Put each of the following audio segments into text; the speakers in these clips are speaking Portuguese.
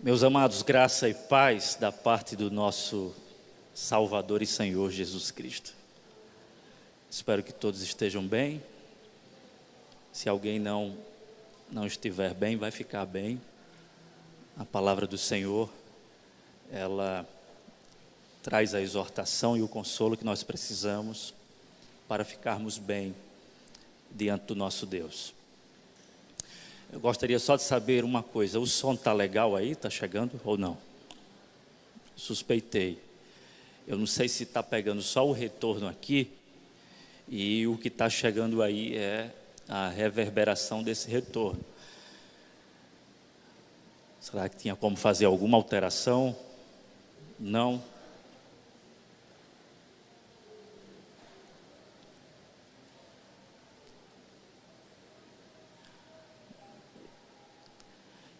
Meus amados, graça e paz da parte do nosso Salvador e Senhor Jesus Cristo. Espero que todos estejam bem. Se alguém não estiver bem, vai ficar bem. A palavra do Senhor, ela traz a exortação e o consolo que nós precisamos para ficarmos bem diante do nosso Deus. Eu gostaria só de saber uma coisa: o som está legal aí? Está chegando ou não? Suspeitei. Eu não sei se está pegando só o retorno aqui e o que está chegando aí é a reverberação desse retorno. Será que tinha como fazer alguma alteração? Não?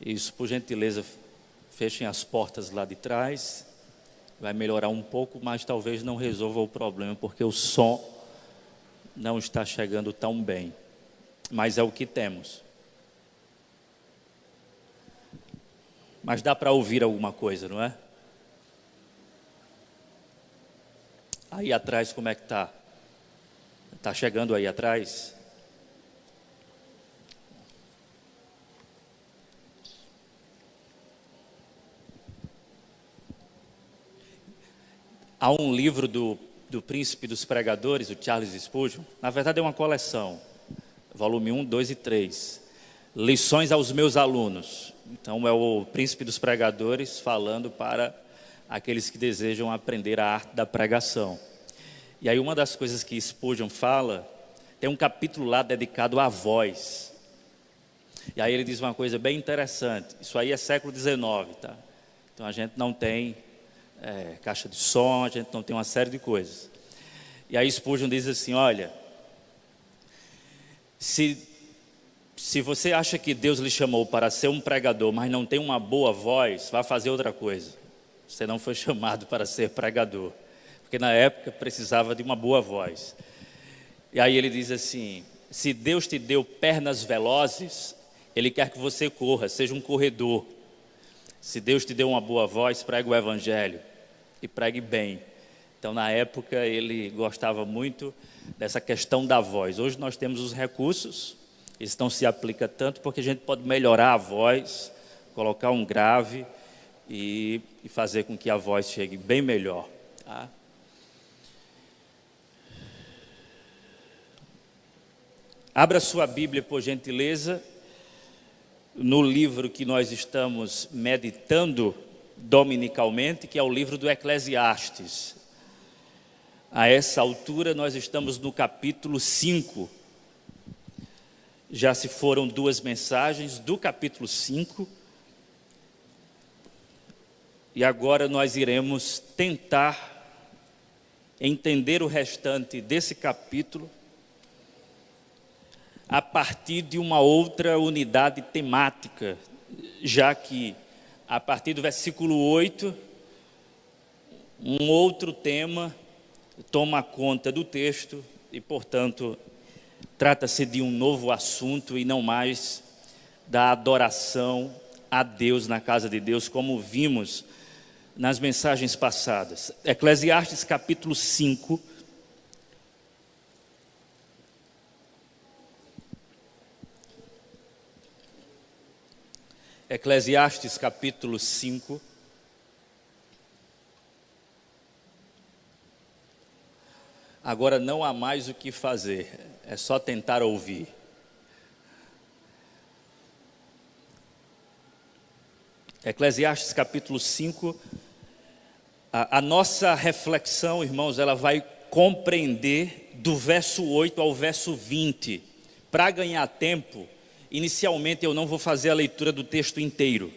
Isso, por gentileza, fechem as portas lá de trás. Vai melhorar um pouco, mas talvez não resolva o problema, porque o som não está chegando tão bem. Mas é o que temos. Mas dá para ouvir alguma coisa, não é? Aí atrás como é que está? Está chegando aí atrás? Há um livro do príncipe dos pregadores, o Charles Spurgeon. Na verdade é uma coleção, volume 1, 2 e 3. Lições aos meus alunos. Então é o príncipe dos pregadores falando para aqueles que desejam aprender a arte da pregação. E aí uma das coisas que Spurgeon fala, tem um capítulo lá dedicado à voz. E aí ele diz uma coisa bem interessante. Isso aí é século XIX, tá? Então a gente não tem caixa de som, a gente não tem uma série de coisas. E aí Spurgeon diz assim: olha, se você acha que Deus lhe chamou para ser um pregador, mas não tem uma boa voz, vá fazer outra coisa. Você não foi chamado para ser pregador, porque na época precisava de uma boa voz. E aí ele diz assim: se Deus te deu pernas velozes, Ele quer que você corra, seja um corredor. Se Deus te deu uma boa voz, pregue o evangelho e pregue bem. Então na época ele gostava muito dessa questão da voz. Hoje nós temos os recursos, isso não se aplica tanto porque a gente pode melhorar a voz, colocar um grave e fazer com que a voz chegue bem melhor, tá? Abra sua Bíblia, por gentileza, no livro que nós estamos meditando dominicalmente, que é o livro do Eclesiastes. A essa altura nós estamos no capítulo 5. Já se foram 2 mensagens do capítulo 5. E agora nós iremos tentar entender o restante desse capítulo a partir de uma outra unidade temática, já que a partir do versículo 8, um outro tema toma conta do texto e, portanto, trata-se de um novo assunto e não mais da adoração a Deus na casa de Deus, como vimos nas mensagens passadas. Eclesiastes capítulo 5. Eclesiastes capítulo 5. Agora não há mais o que fazer, é só tentar ouvir. Eclesiastes capítulo 5. A nossa reflexão, irmãos, ela vai compreender do verso 8 ao verso 20. Para ganhar tempo, inicialmente eu não vou fazer a leitura do texto inteiro.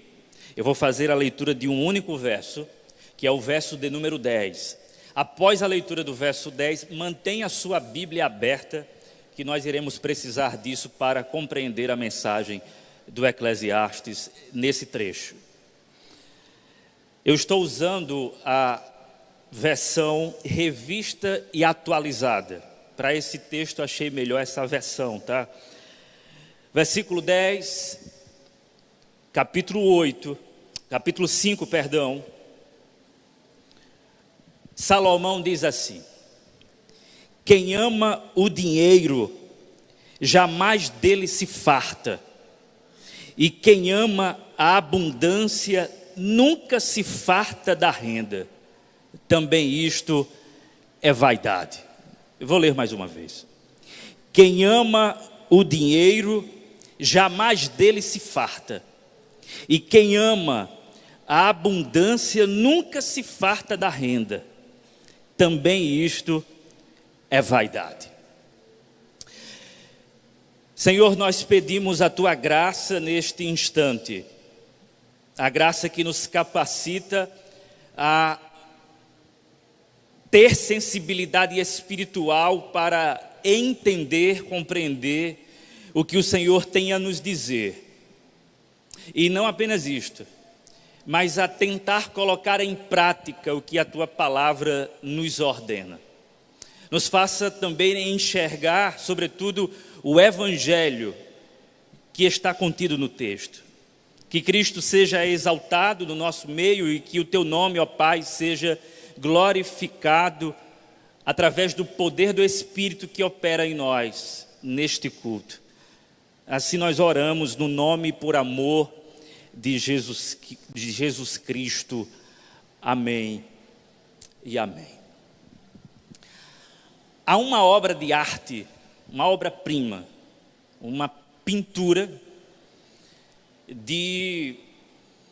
Eu vou fazer a leitura de um único verso, que é o verso de número 10. Após a leitura do verso 10, mantenha a sua Bíblia aberta, que nós iremos precisar disso para compreender a mensagem do Eclesiastes nesse trecho. Eu estou usando a versão revista e atualizada. Para esse texto achei melhor essa versão, tá? Versículo 10, capítulo 8, capítulo 5, perdão, Salomão diz assim: quem ama o dinheiro, jamais dele se farta, e quem ama a abundância, nunca se farta da renda. Também isto é vaidade. Eu vou ler mais uma vez. Quem ama o dinheiro, jamais dele se farta, e quem ama a abundância, nunca se farta da renda. Também isto é vaidade. Senhor, nós pedimos a Tua graça neste instante, a graça que nos capacita a ter sensibilidade espiritual para entender, compreender o que o Senhor tem a nos dizer. E não apenas isto, mas a tentar colocar em prática o que a Tua palavra nos ordena. Nos faça também enxergar, sobretudo, o Evangelho que está contido no texto. Que Cristo seja exaltado no nosso meio e que o Teu nome, ó Pai, seja glorificado através do poder do Espírito que opera em nós, neste culto. Assim nós oramos no nome e por amor de Jesus Cristo. Amém e amém. Há uma obra de arte, uma obra-prima, uma pintura de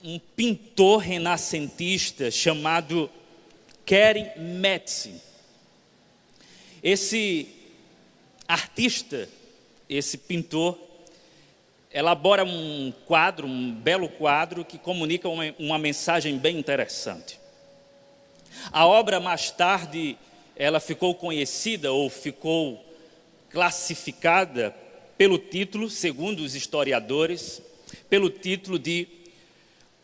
um pintor renascentista chamado Keren Metzen. Esse artista, esse pintor, elabora um quadro, um belo quadro que comunica uma mensagem bem interessante. A obra, mais tarde, ela ficou conhecida ou ficou classificada pelo título, segundo os historiadores, pelo título de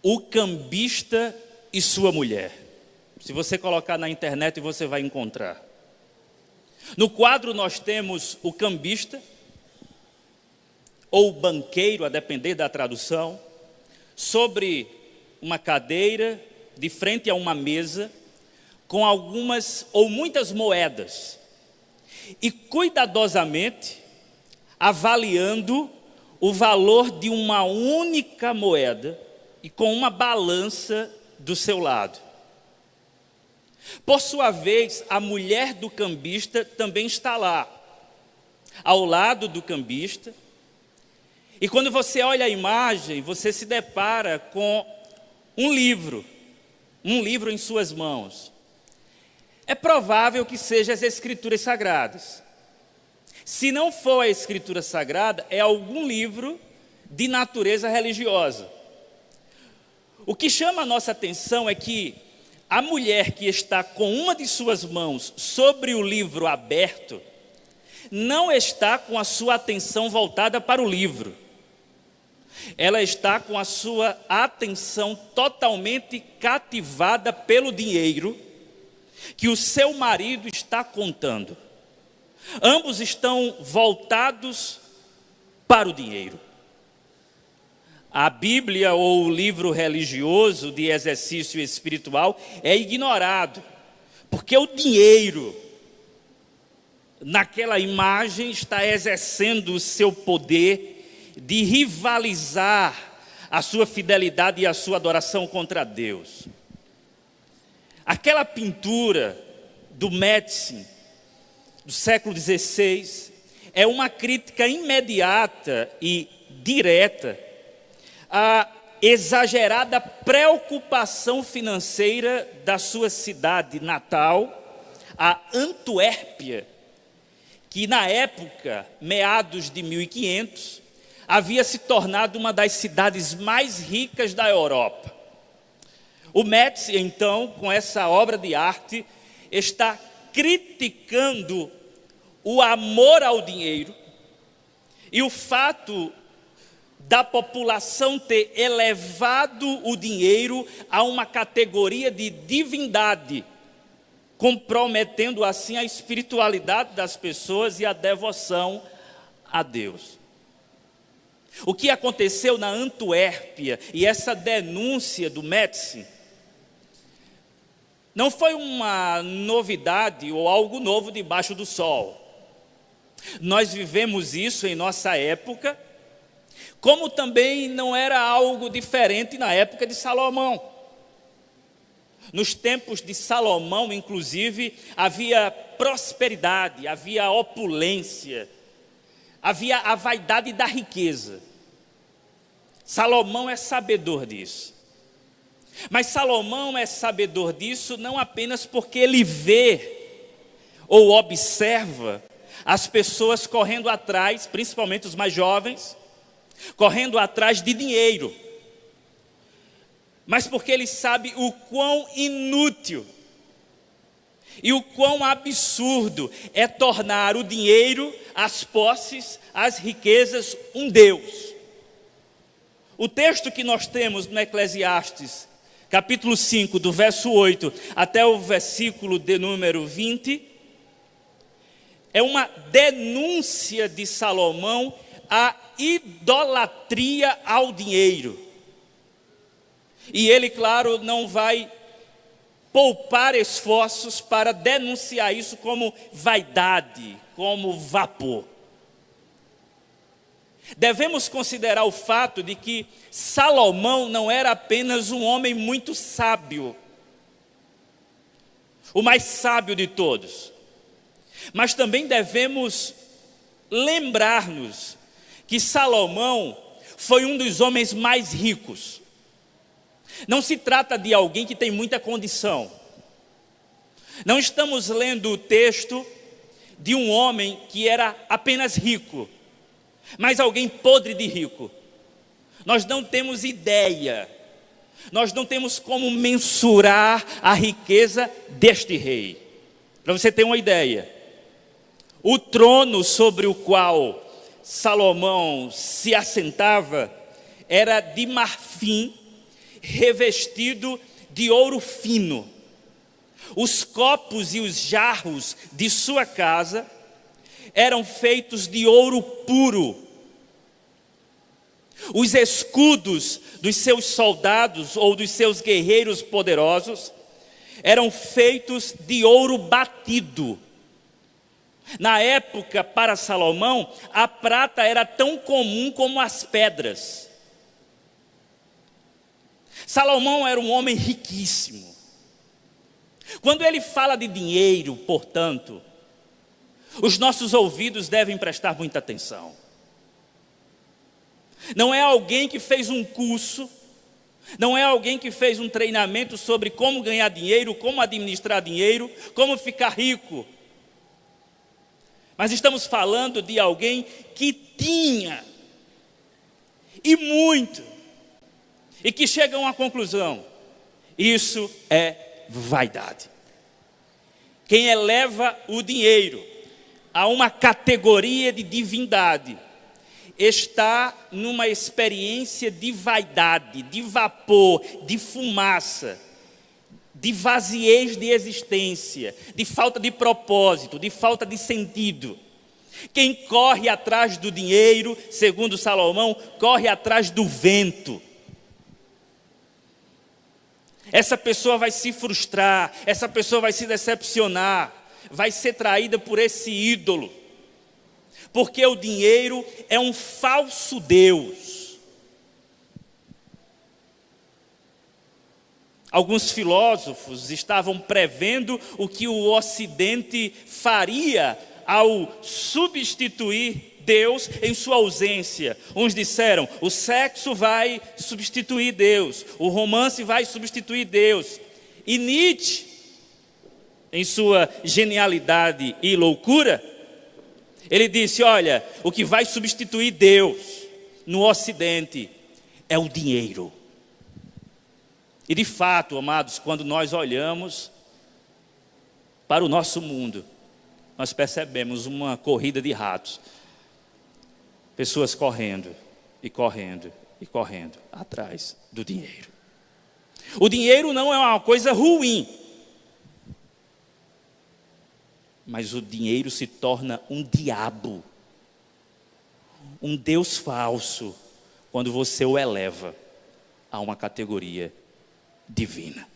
O Cambista e Sua Mulher. Se você colocar na internet, você vai encontrar. No quadro nós temos o cambista, ou banqueiro, a depender da tradução, sobre uma cadeira, de frente a uma mesa, com algumas ou muitas moedas, e cuidadosamente avaliando o valor de uma única moeda e com uma balança do seu lado. Por sua vez, a mulher do cambista também está lá, ao lado do cambista. E quando você olha a imagem, você se depara com um livro em suas mãos. É provável que sejam as Escrituras Sagradas. Se não for a Escritura Sagrada, é algum livro de natureza religiosa. O que chama a nossa atenção é que a mulher que está com uma de suas mãos sobre o livro aberto, não está com a sua atenção voltada para o livro. Ela está com a sua atenção totalmente cativada pelo dinheiro que o seu marido está contando. Ambos estão voltados para o dinheiro. A Bíblia ou o livro religioso de exercício espiritual é ignorado, porque o dinheiro naquela imagem está exercendo o seu poder de rivalizar a sua fidelidade e a sua adoração contra Deus. Aquela pintura do Metzen, do século XVI, é uma crítica imediata e direta à exagerada preocupação financeira da sua cidade natal, a Antuérpia, que na época, meados de 1500, havia se tornado uma das cidades mais ricas da Europa. O Metz, então, com essa obra de arte, está criticando o amor ao dinheiro e o fato da população ter elevado o dinheiro a uma categoria de divindade, comprometendo assim a espiritualidade das pessoas e a devoção a Deus. O que aconteceu na Antuérpia e essa denúncia do Médici não foi uma novidade ou algo novo debaixo do sol. Nós vivemos isso em nossa época, como também não era algo diferente na época de Salomão. Nos tempos de Salomão, inclusive, havia prosperidade, havia opulência, havia a vaidade da riqueza. Salomão é sabedor disso. Mas Salomão é sabedor disso não apenas porque ele vê ou observa as pessoas correndo atrás, principalmente os mais jovens, correndo atrás de dinheiro, mas porque ele sabe o quão inútil e o quão absurdo é tornar o dinheiro, as posses, as riquezas, um Deus. O texto que nós temos no Eclesiastes, capítulo 5, do verso 8 até o versículo de número 20, é uma denúncia de Salomão à idolatria ao dinheiro. E ele, claro, não vai poupar esforços para denunciar isso como vaidade, como vapor. Devemos considerar o fato de que Salomão não era apenas um homem muito sábio, o mais sábio de todos, mas também devemos lembrar-nos que Salomão foi um dos homens mais ricos. Não se trata de alguém que tem muita condição. Não estamos lendo o texto de um homem que era apenas rico, mas alguém podre de rico. Nós não temos ideia, nós não temos como mensurar a riqueza deste rei. Para você ter uma ideia, o trono sobre o qual Salomão se assentava era de marfim, revestido de ouro fino. Os copos e os jarros de sua casa eram feitos de ouro puro. Os escudos dos seus soldados ou dos seus guerreiros poderosos eram feitos de ouro batido. Na época, para Salomão, a prata era tão comum como as pedras. Salomão era um homem riquíssimo. Quando ele fala de dinheiro, portanto, os nossos ouvidos devem prestar muita atenção. Não é alguém que fez um curso, não é alguém que fez um treinamento sobre como ganhar dinheiro, como administrar dinheiro, como ficar rico. Mas estamos falando de alguém que tinha, e muito, e que chega a uma conclusão: isso é vaidade. Quem eleva o dinheiro a uma categoria de divindade está numa experiência de vaidade, de vapor, de fumaça, de vaziez de existência, de falta de propósito, de falta de sentido. Quem corre atrás do dinheiro, segundo Salomão, corre atrás do vento. Essa pessoa vai se frustrar, essa pessoa vai se decepcionar, vai ser traída por esse ídolo, porque o dinheiro é um falso Deus. Alguns filósofos estavam prevendo o que o Ocidente faria ao substituir Deus em sua ausência. Uns disseram: o sexo vai substituir Deus, o romance vai substituir Deus. E Nietzsche, em sua genialidade e loucura, ele disse: olha, o que vai substituir Deus no Ocidente é o dinheiro. E de fato, amados, quando nós olhamos para o nosso mundo, nós percebemos uma corrida de ratos. Pessoas correndo e correndo e correndo atrás do dinheiro. O dinheiro não é uma coisa ruim, mas o dinheiro se torna um diabo. um Deus falso quando você o eleva a uma categoria divina.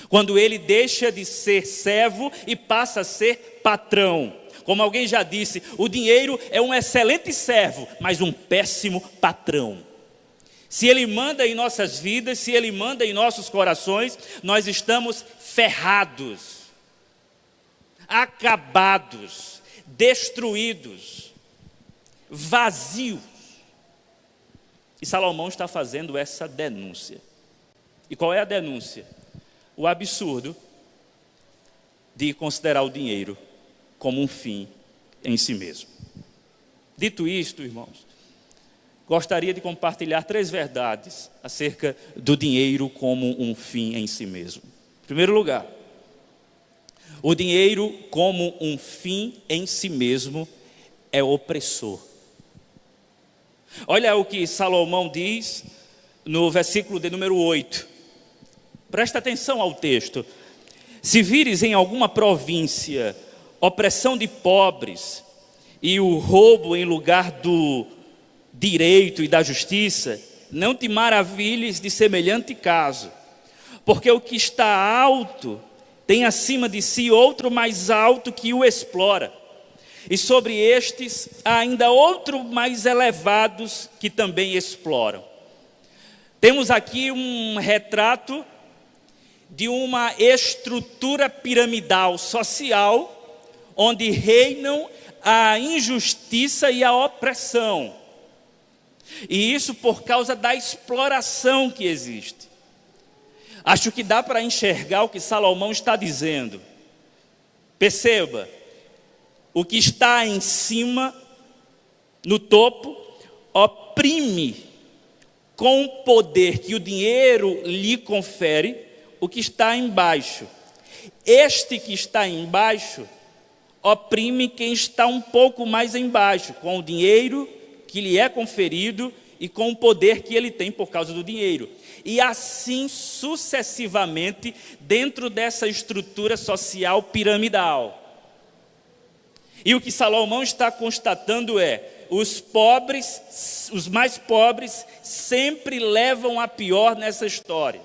Quando ele deixa de ser servo e passa a ser patrão. Como alguém já disse, o dinheiro é um excelente servo, mas um péssimo patrão. Se ele manda em nossas vidas, se ele manda em nossos corações, nós estamos ferrados, acabados, destruídos, vazios. E Salomão está fazendo essa denúncia. E qual é a denúncia? O absurdo de considerar o dinheiro como um fim em si mesmo. Dito isto, irmãos, gostaria de compartilhar 3 verdades acerca do dinheiro como um fim em si mesmo. Em primeiro lugar, o dinheiro como um fim em si mesmo é opressor. Olha o que Salomão diz no versículo de número 8. Presta atenção ao texto. Se vires em alguma província opressão de pobres e o roubo em lugar do direito e da justiça, não te maravilhes de semelhante caso, porque o que está alto tem acima de si outro mais alto que o explora, e sobre estes há ainda outro mais elevados que também exploram. Temos aqui um retrato de uma estrutura piramidal social, onde reinam a injustiça e a opressão. E isso por causa da exploração que existe. Acho que dá para enxergar o que Salomão está dizendo. Perceba, o que está em cima, no topo, oprime com o poder que o dinheiro lhe confere o que está embaixo. Este que está embaixo oprime quem está um pouco mais embaixo, com o dinheiro que lhe é conferido e com o poder que ele tem por causa do dinheiro. E assim sucessivamente dentro dessa estrutura social piramidal. E o que Salomão está constatando é: os pobres, os mais pobres, sempre levam a pior nessa história.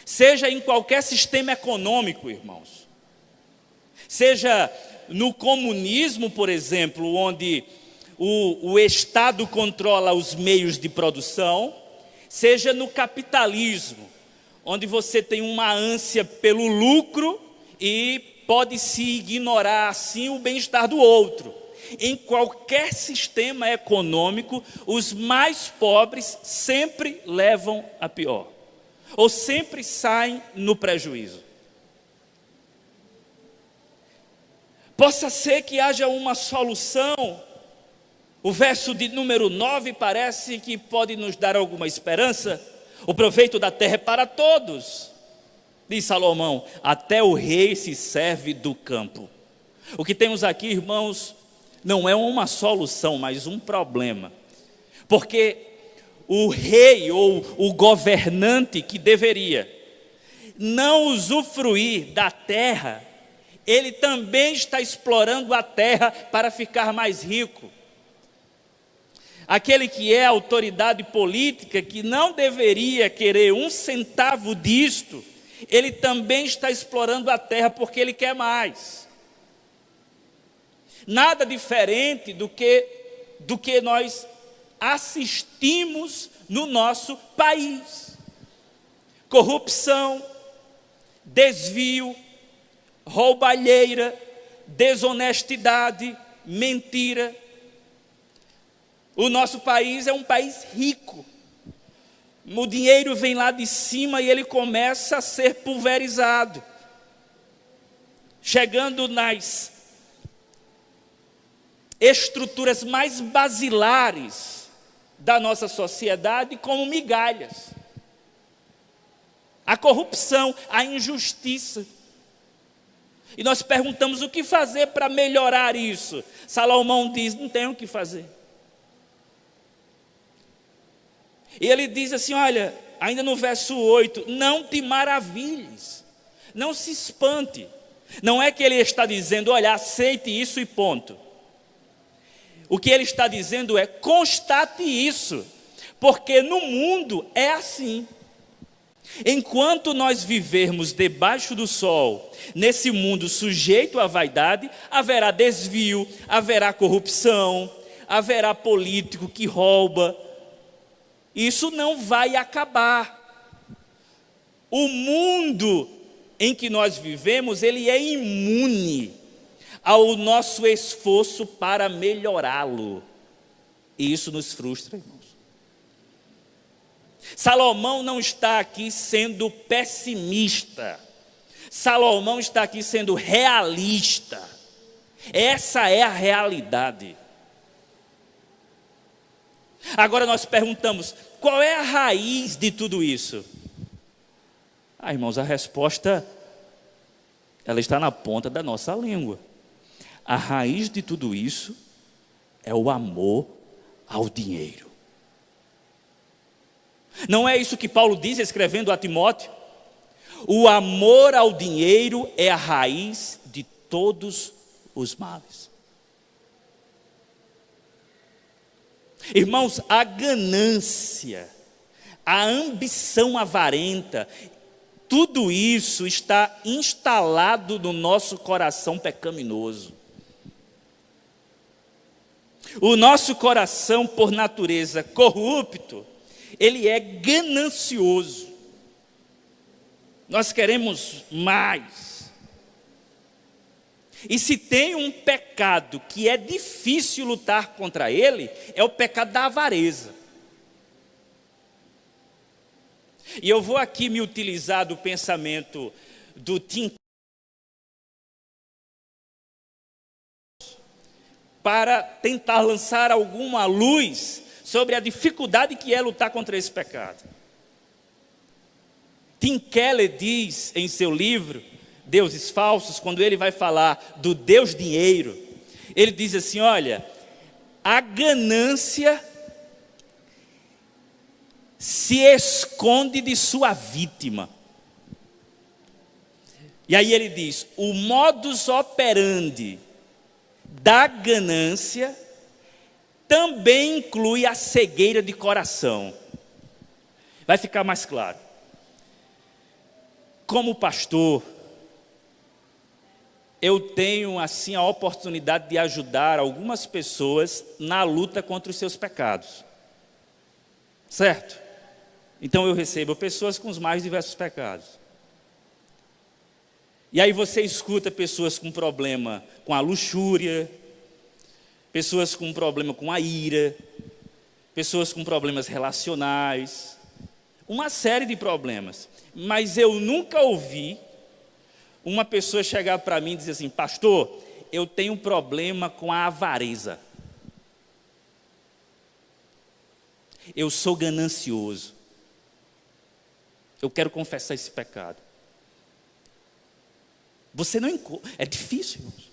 Seja em qualquer sistema econômico, irmãos. Seja no comunismo, por exemplo, onde o Estado controla os meios de produção, seja no capitalismo, onde você tem uma ânsia pelo lucro e pode-se ignorar assim o bem-estar do outro. Em qualquer sistema econômico, os mais pobres sempre levam a pior, ou sempre saem no prejuízo. Possa ser que haja uma solução. O verso de número 9 parece que pode nos dar alguma esperança. O proveito da terra é para todos. Diz Salomão, até o rei se serve do campo. O que temos aqui, irmãos, não é uma solução, mas um problema. Porque o rei ou o governante que deveria não usufruir da terra, ele também está explorando a terra para ficar mais rico. Aquele que é autoridade política, que não deveria querer um centavo disto, ele também está explorando a terra porque ele quer mais. Nada diferente do que nós assistimos no nosso país. Corrupção, desvio, roubalheira, desonestidade, mentira. O nosso país é um país rico. O dinheiro vem lá de cima e ele começa a ser pulverizado, chegando nas estruturas mais basilares da nossa sociedade como migalhas. A corrupção, a injustiça. E nós perguntamos o que fazer para melhorar isso. Salomão diz, não tem o que fazer. E ele diz assim, olha, ainda no verso 8, não te maravilhes, não se espante. Não é que ele está dizendo, olha, aceite isso e ponto. O que ele está dizendo é: constate isso, porque no mundo é assim. Enquanto nós vivermos debaixo do sol, nesse mundo sujeito à vaidade, haverá desvio, haverá corrupção, haverá político que rouba. Isso não vai acabar. O mundo em que nós vivemos, ele é imune ao nosso esforço para melhorá-lo. E isso nos frustra, irmãos. Salomão não está aqui sendo pessimista. Salomão está aqui sendo realista. Essa é a realidade. Agora nós perguntamos: qual é a raiz de tudo isso? Irmãos, a resposta, ela está na ponta da nossa língua. A raiz de tudo isso é o amor ao dinheiro. Não é isso que Paulo diz escrevendo a Timóteo? O amor ao dinheiro é a raiz de todos os males. Irmãos, a ganância, a ambição avarenta, tudo isso está instalado no nosso coração pecaminoso. O nosso coração, por natureza corrupto, ele é ganancioso. Nós queremos mais. E se tem um pecado que é difícil lutar contra ele, é o pecado da avareza. E eu vou aqui me utilizar do pensamento do Tim para tentar lançar alguma luz sobre a dificuldade que é lutar contra esse pecado. Tim Keller diz em seu livro Deuses Falsos, quando ele vai falar do Deus dinheiro, ele diz assim: olha, a ganância se esconde de sua vítima. E aí ele diz: o modus operandi da ganância também inclui a cegueira de coração. Vai ficar mais claro. Como pastor, eu tenho assim a oportunidade de ajudar algumas pessoas na luta contra os seus pecados. Certo? Então eu recebo pessoas com os mais diversos pecados. E aí você escuta pessoas com problema com a luxúria, pessoas com problema com a ira, pessoas com problemas relacionais, uma série de problemas. Mas eu nunca ouvi uma pessoa chegar para mim e dizer assim: pastor, eu tenho um problema com a avareza. Eu sou ganancioso. Eu quero confessar esse pecado. Você não encontra. É difícil, irmãos.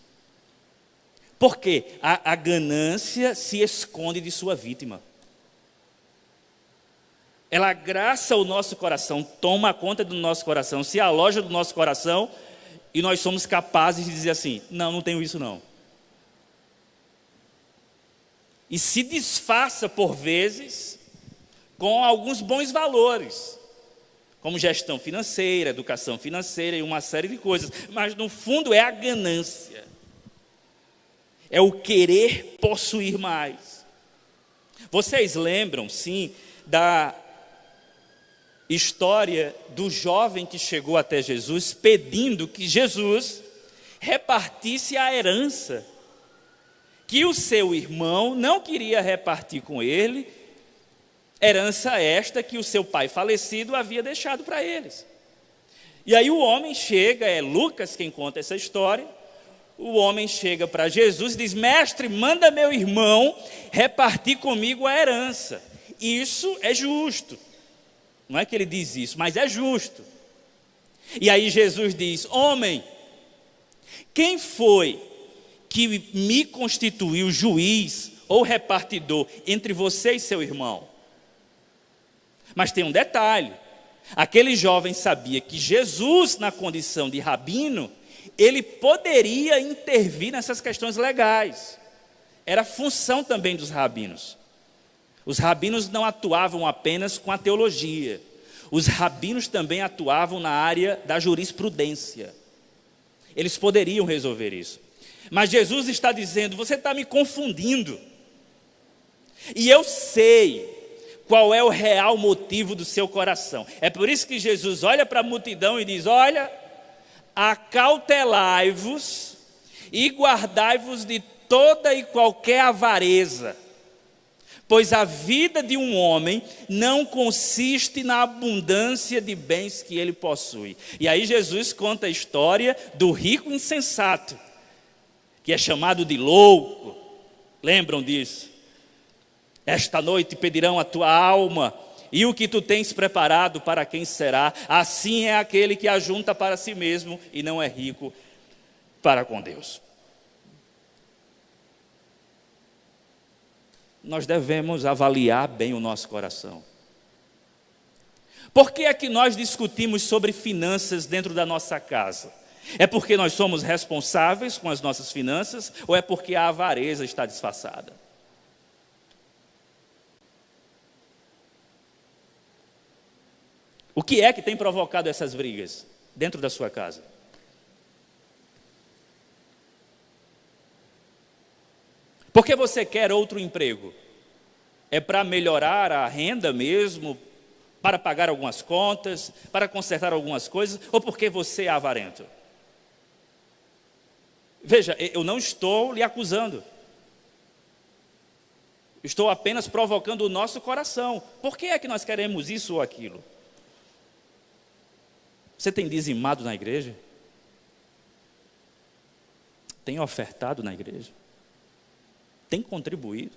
Porque a ganância se esconde de sua vítima. Ela agraça o nosso coração, toma conta do nosso coração, se aloja do nosso coração, e nós somos capazes de dizer assim: não tenho isso não. E se disfarça por vezes com alguns bons valores, como gestão financeira, educação financeira e uma série de coisas, mas no fundo é a ganância, é o querer possuir mais. Vocês lembram, sim, da história do jovem que chegou até Jesus pedindo que Jesus repartisse a herança que o seu irmão não queria repartir com ele, herança esta que o seu pai falecido havia deixado para eles. E aí o homem chega, é Lucas quem conta essa história, o homem chega para Jesus e diz: mestre, manda meu irmão repartir comigo a herança. Isso é justo. Não é que ele diz isso, mas é justo. E aí Jesus diz: homem, quem foi que me constituiu juiz ou repartidor entre você e seu irmão? Mas tem um detalhe: aquele jovem sabia que Jesus, na condição de rabino, ele poderia intervir nessas questões legais. era função também dos rabinos. Os rabinos não atuavam apenas com a teologia. Os rabinos também atuavam na área da jurisprudência. Eles poderiam resolver isso. Mas Jesus está dizendo: você está me confundindo. E eu sei qual é o real motivo do seu coração. É por isso que Jesus olha para a multidão e diz: olha, acautelai-vos e guardai-vos de toda e qualquer avareza, pois a vida de um homem não consiste na abundância de bens que ele possui. E aí Jesus conta a história do rico insensato, que é chamado de louco. Lembram disso? Esta noite pedirão a tua alma, e o que tu tens preparado para quem será? Assim é aquele que ajunta para si mesmo e não é rico para com Deus. Nós devemos avaliar bem o nosso coração. Por que é que nós discutimos sobre finanças dentro da nossa casa? É porque nós somos responsáveis com as nossas finanças, ou é porque a avareza está disfarçada? O que é que tem provocado essas brigas dentro da sua casa? Por que você quer outro emprego? É para melhorar a renda mesmo? Para pagar algumas contas? Para consertar algumas coisas? Ou porque você é avarento? Veja, eu não estou lhe acusando. Estou apenas provocando o nosso coração. Por que é que nós queremos isso ou aquilo? Você tem dizimado na igreja? Tem ofertado na igreja? Tem contribuído?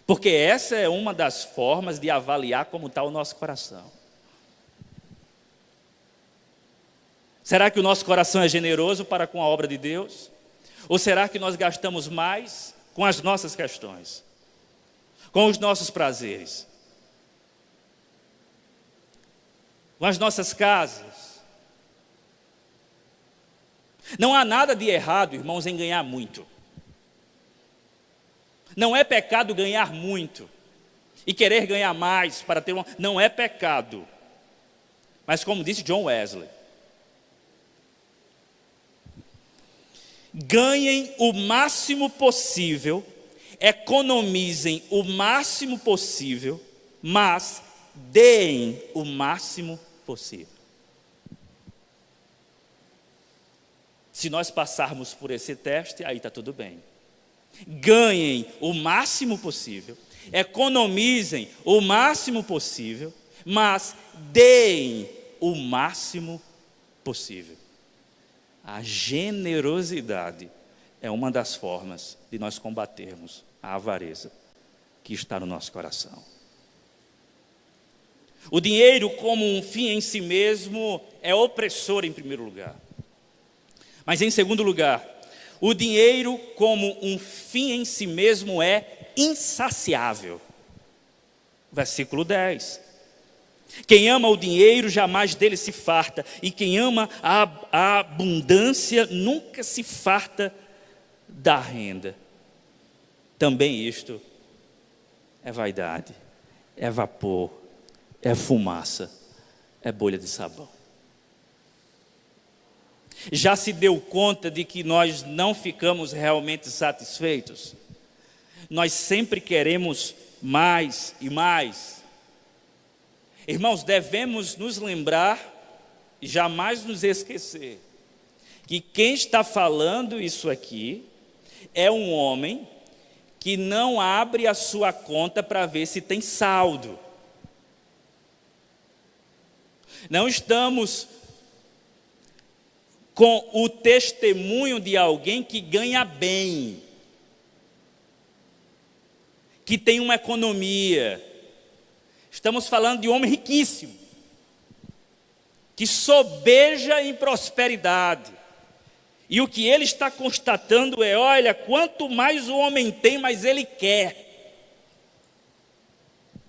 Porque essa é uma das formas de avaliar como está o nosso coração. Será que o nosso coração é generoso para com a obra de Deus? Ou será que nós gastamos mais com as nossas questões, com os nossos prazeres, com as nossas casas? Não há nada de errado, irmãos, em ganhar muito. Não é pecado ganhar muito e querer ganhar mais para ter uma... Não é pecado. Mas como disse John Wesley, ganhem o máximo possível, economizem o máximo possível, mas deem o máximo possível. Se nós passarmos por esse teste, aí está tudo bem. Ganhem o máximo possível, economizem o máximo possível, mas deem o máximo possível. A generosidade é uma das formas de nós combatermos a avareza que está no nosso coração. O dinheiro como um fim em si mesmo é opressor em primeiro lugar. Mas em segundo lugar, o dinheiro como um fim em si mesmo é insaciável. Versículo 10. Quem ama o dinheiro jamais dele se farta, e quem ama a abundância nunca se farta da renda. Também isto é vaidade, é vapor, é fumaça, é bolha de sabão. Já se deu conta de que nós não ficamos realmente satisfeitos? Nós sempre queremos mais e mais. Irmãos, devemos nos lembrar e jamais nos esquecer que quem está falando isso aqui é um homem que não abre a sua conta para ver se tem saldo. Não estamos com o testemunho de alguém que ganha bem, que tem uma economia. Estamos falando de um homem riquíssimo, que sobeja em prosperidade. E o que ele está constatando é: olha, quanto mais o homem tem, mais ele quer.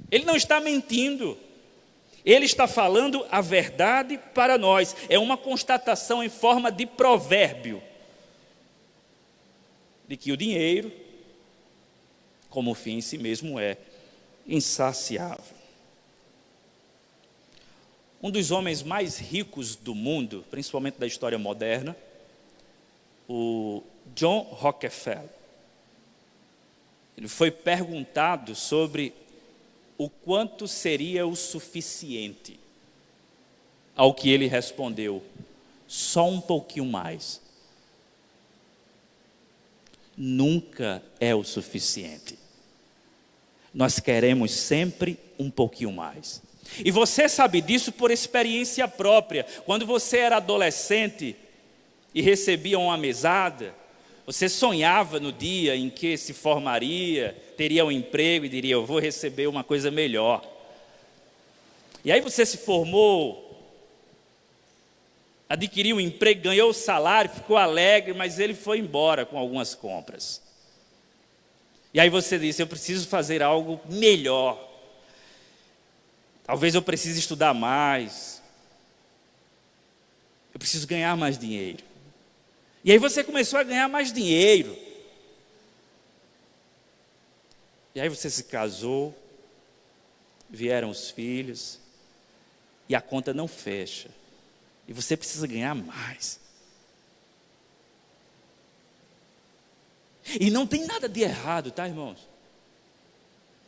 Ele não está mentindo. Ele está falando a verdade para nós. É uma constatação em forma de provérbio, de que o dinheiro como o fim em si mesmo é insaciável. Um dos homens mais ricos do mundo, principalmente da história moderna, o John Rockefeller, ele foi perguntado sobre o quanto seria o suficiente, ao que ele respondeu: só um pouquinho mais. Nunca é o suficiente. Nós queremos sempre um pouquinho mais. E você sabe disso por experiência própria. Quando você era adolescente e recebia uma mesada, você sonhava no dia em que se formaria, teria um emprego e diria: eu vou receber uma coisa melhor. E aí você se formou, adquiriu um emprego, ganhou o salário, ficou alegre, mas ele foi embora com algumas compras. E aí você disse: eu preciso fazer algo melhor. Talvez eu precise estudar mais. Eu preciso ganhar mais dinheiro. E aí você começou a ganhar mais dinheiro. E aí você se casou, vieram os filhos, e a conta não fecha. E você precisa ganhar mais. E não tem nada de errado, tá, irmãos?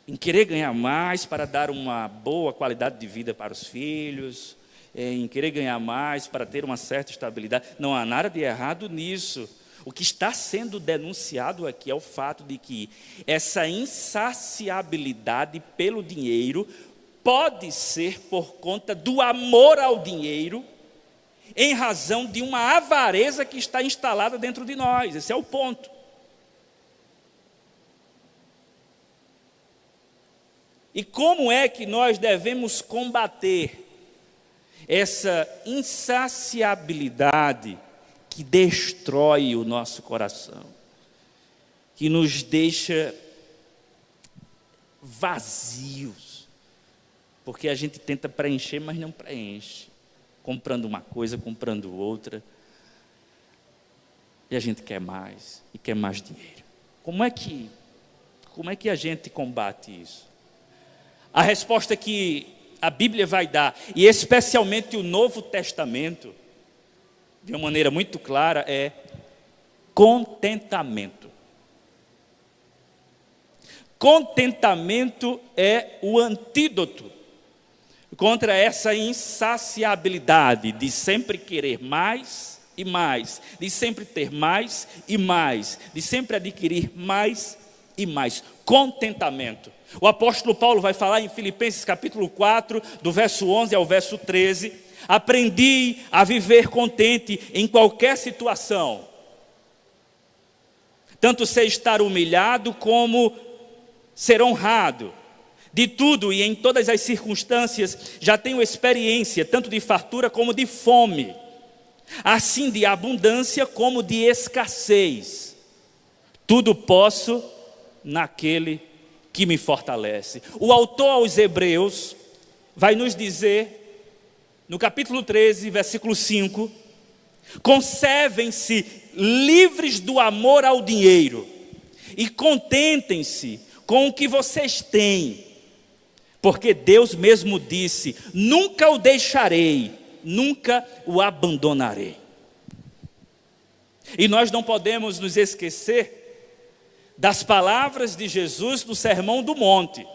Em querer ganhar mais para dar uma boa qualidade de vida para os filhos, em querer ganhar mais para ter uma certa estabilidade. Não há nada de errado nisso. O que está sendo denunciado aqui é o fato de que essa insaciabilidade pelo dinheiro pode ser por conta do amor ao dinheiro, em razão de uma avareza que está instalada dentro de nós. Esse é o ponto. E como é que nós devemos combater essa insaciabilidade que destrói o nosso coração, que nos deixa vazios, porque a gente tenta preencher, mas não preenche, comprando uma coisa, comprando outra, e a gente quer mais, e quer mais dinheiro. Como é que a gente combate isso? A resposta que a Bíblia vai dar, e especialmente o Novo Testamento, de uma maneira muito clara, é contentamento. Contentamento é o antídoto contra essa insaciabilidade de sempre querer mais e mais, de sempre ter mais e mais, de sempre adquirir mais e mais. Contentamento. O apóstolo Paulo vai falar em Filipenses capítulo 4, do verso 11 ao verso 13: aprendi a viver contente em qualquer situação, tanto sei estar humilhado como ser honrado. De tudo e em todas as circunstâncias já tenho experiência, tanto de fartura como de fome, assim de abundância como de escassez. Tudo posso naquele que me fortalece. O autor aos Hebreus vai nos dizer, no capítulo 13, versículo 5, conservem-se livres do amor ao dinheiro e contentem-se com o que vocês têm, porque Deus mesmo disse: nunca o deixarei, nunca o abandonarei. E nós não podemos nos esquecer das palavras de Jesus no Sermão do Monte.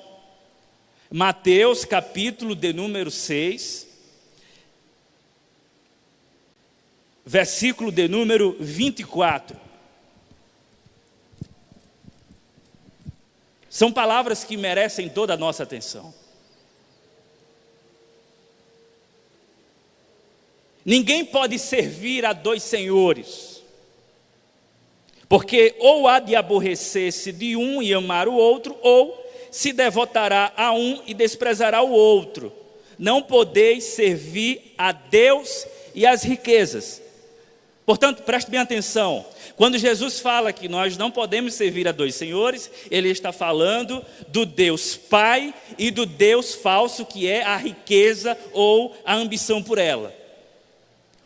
Mateus capítulo de número 6, versículo de número 24. São palavras que merecem toda a nossa atenção. Ninguém pode servir a dois senhores, porque ou há de aborrecer-se de um e amar o outro, ou se devotará a um e desprezará o outro. Não podeis servir a Deus e às riquezas. Portanto, preste bem atenção. Quando Jesus fala que nós não podemos servir a dois senhores, ele está falando do Deus Pai e do Deus falso, que é a riqueza ou a ambição por ela.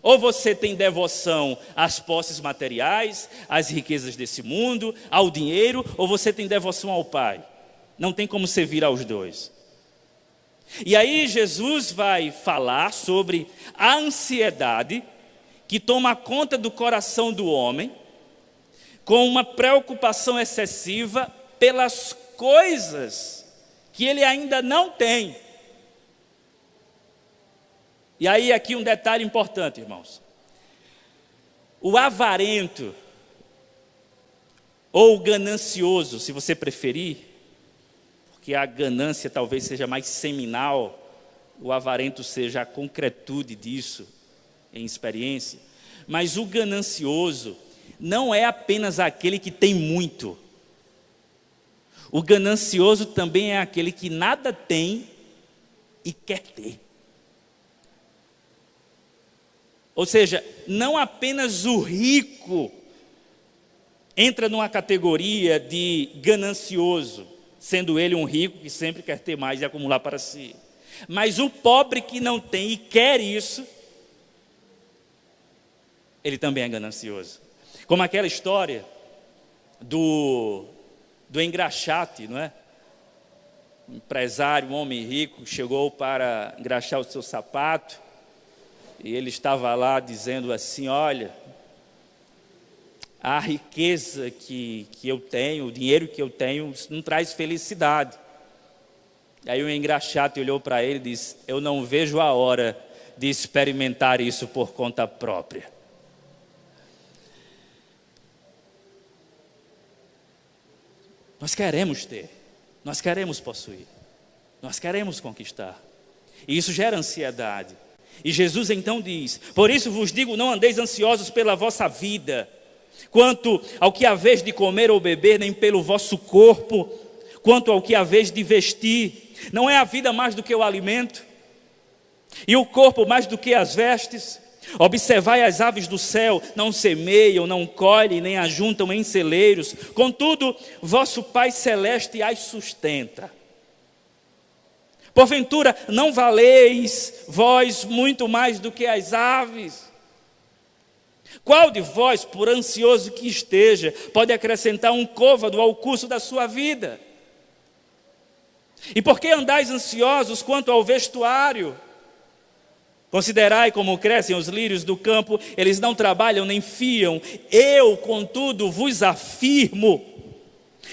Ou você tem devoção às posses materiais, às riquezas desse mundo, ao dinheiro, ou você tem devoção ao Pai. Não tem como servir aos dois. E aí Jesus vai falar sobre a ansiedade que toma conta do coração do homem, com uma preocupação excessiva pelas coisas que ele ainda não tem. E aí aqui um detalhe importante, irmãos. O avarento, ou ganancioso, se você preferir, porque a ganância talvez seja mais seminal, o avarento seja a concretude disso, em experiência. Mas o ganancioso não é apenas aquele que tem muito. O ganancioso também é aquele que nada tem e quer ter. Ou seja, não apenas o rico entra numa categoria de ganancioso, sendo ele um rico que sempre quer ter mais e acumular para si. Mas o pobre que não tem e quer isso, ele também é ganancioso. Como aquela história do engraxate, não é? Um empresário, um homem rico, chegou para engraxar o seu sapato, e ele estava lá dizendo assim: olha, a riqueza que eu tenho, o dinheiro que eu tenho, isso não traz felicidade. E aí o engraxate olhou para ele e disse: eu não vejo a hora de experimentar isso por conta própria. Nós queremos ter, nós queremos possuir, nós queremos conquistar. E isso gera ansiedade. E Jesus então diz: por isso vos digo, não andeis ansiosos pela vossa vida, quanto ao que haveis de comer ou beber, nem pelo vosso corpo, quanto ao que haveis de vestir. Não é a vida mais do que o alimento, e o corpo mais do que as vestes? Observai as aves do céu, não semeiam, não colhem, nem ajuntam em celeiros, contudo, vosso Pai Celeste as sustenta. Porventura, não valeis vós muito mais do que as aves? Qual de vós, por ansioso que esteja, pode acrescentar um côvado ao curso da sua vida? E por que andais ansiosos quanto ao vestuário? Considerai como crescem os lírios do campo, eles não trabalham nem fiam. Eu, contudo, vos afirmo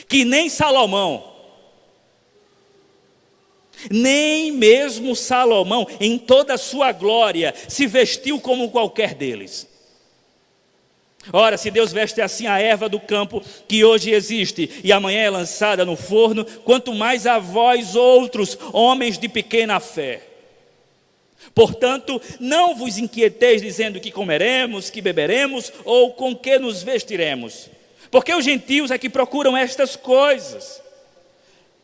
que nem Salomão, nem mesmo Salomão, em toda a sua glória, se vestiu como qualquer deles. Ora, se Deus veste assim a erva do campo, que hoje existe e amanhã é lançada no forno, quanto mais a vós outros, homens de pequena fé. Portanto, não vos inquieteis dizendo que comeremos, que beberemos ou com que nos vestiremos, porque os gentios é que procuram estas coisas.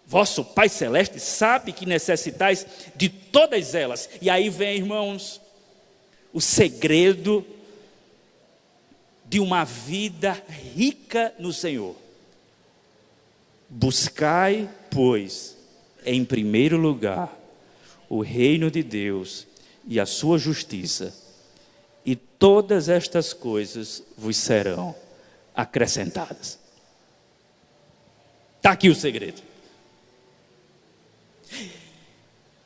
Vosso Pai Celeste sabe que necessitais de todas elas. E aí vem, irmãos, o segredo de uma vida rica no Senhor. Buscai, pois, em primeiro lugar, o reino de Deus e a sua justiça, e todas estas coisas vos serão acrescentadas. Está aqui o segredo.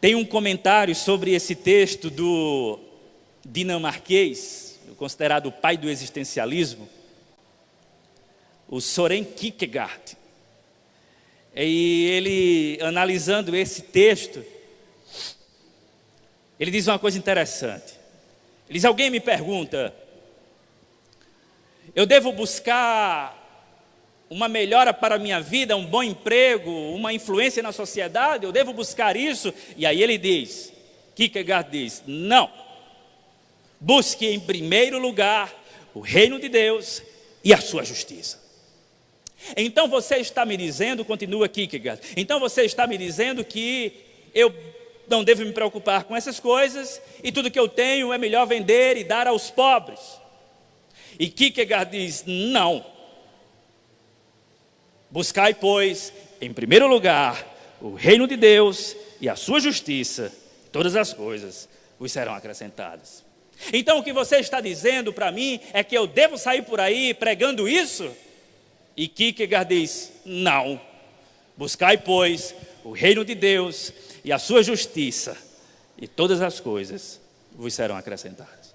Tem um comentário sobre esse texto do dinamarquês, considerado o pai do existencialismo, o Søren Kierkegaard. E ele, analisando esse texto, ele diz uma coisa interessante. Ele diz: alguém me pergunta, eu devo buscar uma melhora para a minha vida, um bom emprego, uma influência na sociedade, eu devo buscar isso? E aí ele diz, Kierkegaard diz: não, busque em primeiro lugar o reino de Deus e a sua justiça. Então você está me dizendo, continua Kierkegaard, então você está me dizendo que eu não devo me preocupar com essas coisas, e tudo que eu tenho é melhor vender e dar aos pobres. E Kierkegaard diz: não. Buscai, pois, em primeiro lugar, o reino de Deus e a sua justiça, todas as coisas vos serão acrescentadas. Então o que você está dizendo para mim é que eu devo sair por aí pregando isso? E Kierkegaard diz, não. Buscai, pois, o reino de Deus e a sua justiça, e todas as coisas vos serão acrescentadas.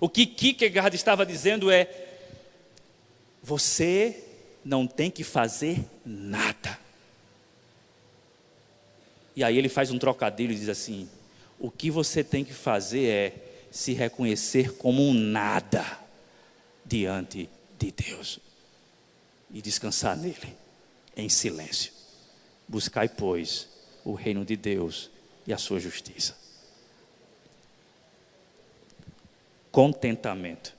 O que Kierkegaard estava dizendo é, você não tem que fazer nada. E aí ele faz um trocadilho e diz assim, o que você tem que fazer é se reconhecer como um nada diante de Deus e descansar nele, em silêncio. Buscai, pois, o reino de Deus e a sua justiça. Contentamento.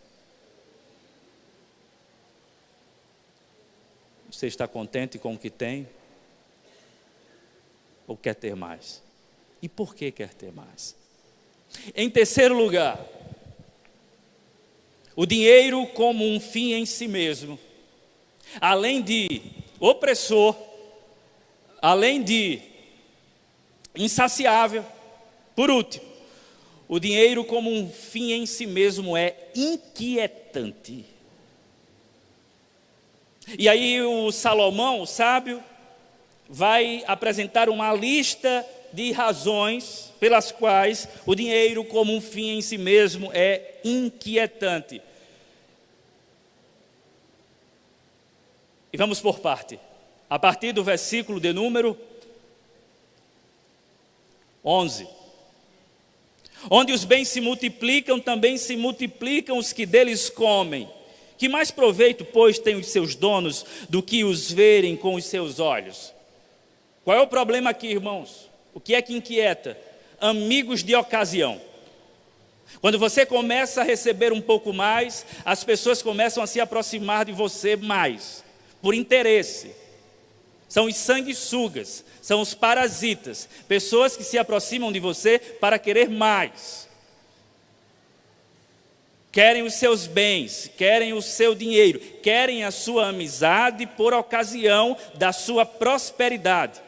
Você está contente com o que tem? Ou quer ter mais? E por que quer ter mais? Em terceiro lugar, o dinheiro como um fim em si mesmo, além de opressor, além de insaciável. Por último, o dinheiro como um fim em si mesmo é inquietante. E aí o Salomão, o sábio, vai apresentar uma lista de razões pelas quais o dinheiro como um fim em si mesmo é inquietante. E vamos por parte. A partir do versículo de número 11. Onde os bens se multiplicam, também se multiplicam os que deles comem. Que mais proveito, pois, têm os seus donos do que os verem com os seus olhos? Qual é o problema aqui, irmãos? O que é que inquieta? Amigos de ocasião. Quando você começa a receber um pouco mais, as pessoas começam a se aproximar de você mais, por interesse. São os sanguessugas, são os parasitas, pessoas que se aproximam de você para querer mais. Querem os seus bens, querem o seu dinheiro, querem a sua amizade por ocasião da sua prosperidade.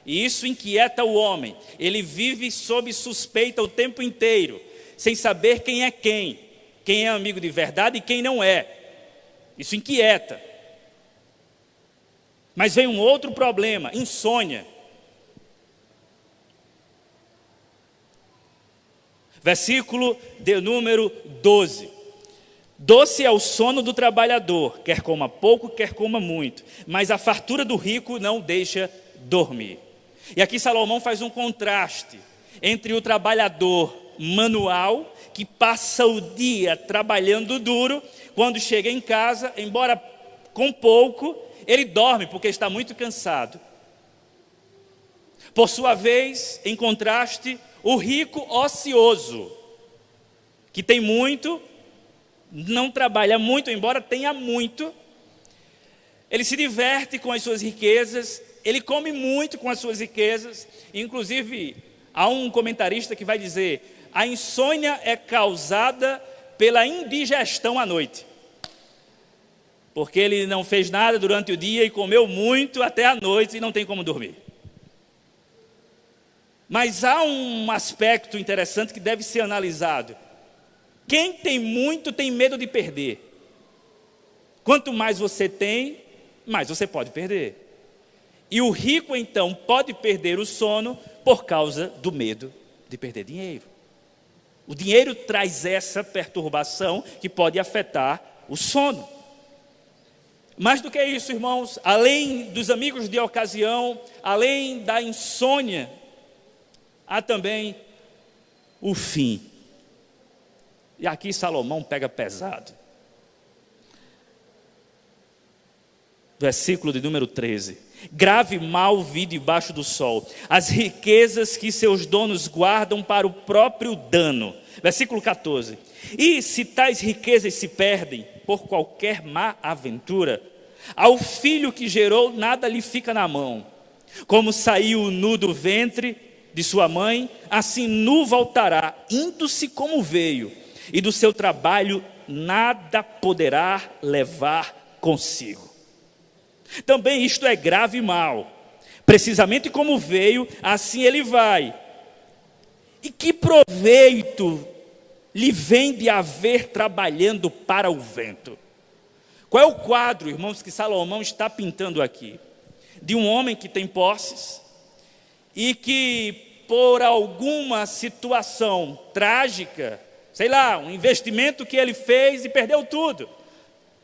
E isso inquieta o homem. Ele vive sob suspeita o tempo inteiro, sem saber quem é amigo de verdade e quem não é. Isso inquieta. Mas vem um outro problema, insônia. Versículo de número 12. Doce é o sono do trabalhador, quer coma pouco, quer coma muito, mas a fartura do rico não o deixa dormir. E aqui Salomão faz um contraste entre o trabalhador manual, que passa o dia trabalhando duro, quando chega em casa, embora com pouco, ele dorme porque está muito cansado. Por sua vez, em contraste, o rico ocioso, que tem muito, não trabalha muito, embora tenha muito, ele se diverte com as suas riquezas, ele come muito com as suas riquezas. Inclusive, há um comentarista que vai dizer, a insônia é causada pela indigestão à noite. Porque ele não fez nada durante o dia e comeu muito até a noite e não tem como dormir. Mas há um aspecto interessante que deve ser analisado. Quem tem muito tem medo de perder. Quanto mais você tem, mais você pode perder. E o rico, então, pode perder o sono por causa do medo de perder dinheiro. O dinheiro traz essa perturbação que pode afetar o sono. Mais do que isso, irmãos, além dos amigos de ocasião, além da insônia, há também o fim. E aqui Salomão pega pesado. Versículo de número 13. Grave mal vi debaixo do sol, as riquezas que seus donos guardam para o próprio dano. Versículo 14. E se tais riquezas se perdem por qualquer má aventura, ao filho que gerou nada lhe fica na mão. Como saiu nu do ventre de sua mãe, assim nu voltará, indo-se como veio, e do seu trabalho nada poderá levar consigo. Também isto é grave e mal. Precisamente como veio, assim ele vai. E que proveito lhe vem de haver trabalhando para o vento. Qual é o quadro, irmãos, que Salomão está pintando aqui? De um homem que tem posses e que, por alguma situação trágica, sei lá, um investimento que ele fez e perdeu tudo,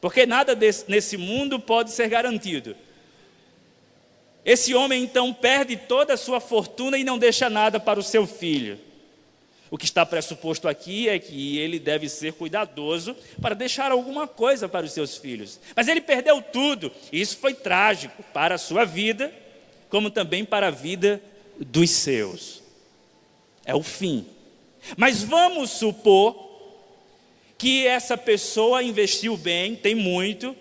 porque nada nesse mundo pode ser garantido. Esse homem então perde toda a sua fortuna e não deixa nada para o seu filho. O que está pressuposto aqui é que ele deve ser cuidadoso para deixar alguma coisa para os seus filhos. Mas ele perdeu tudo, e isso foi trágico para a sua vida, como também para a vida dos seus. É o fim. Mas vamos supor que essa pessoa investiu bem, tem muito,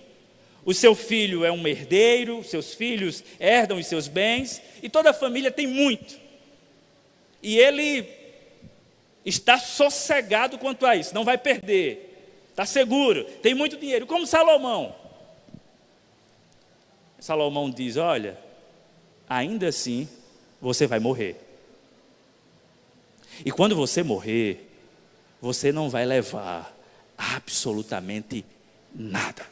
o seu filho é um herdeiro, seus filhos herdam os seus bens, e toda a família tem muito. E ele está sossegado quanto a isso, não vai perder, está seguro, tem muito dinheiro, como Salomão. Salomão diz: olha, ainda assim você vai morrer. E quando você morrer, você não vai levar absolutamente nada.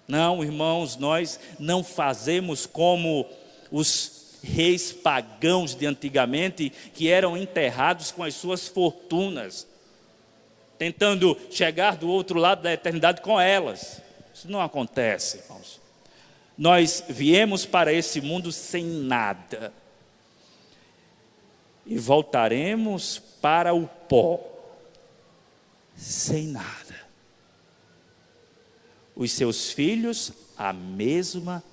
Não, irmãos, nós não fazemos como os reis pagãos de antigamente, que eram enterrados com as suas fortunas, tentando chegar do outro lado da eternidade com elas. Isso não acontece, irmãos. Nós viemos para esse mundo sem nada e voltaremos para o pó sem nada. Os seus filhos, a mesma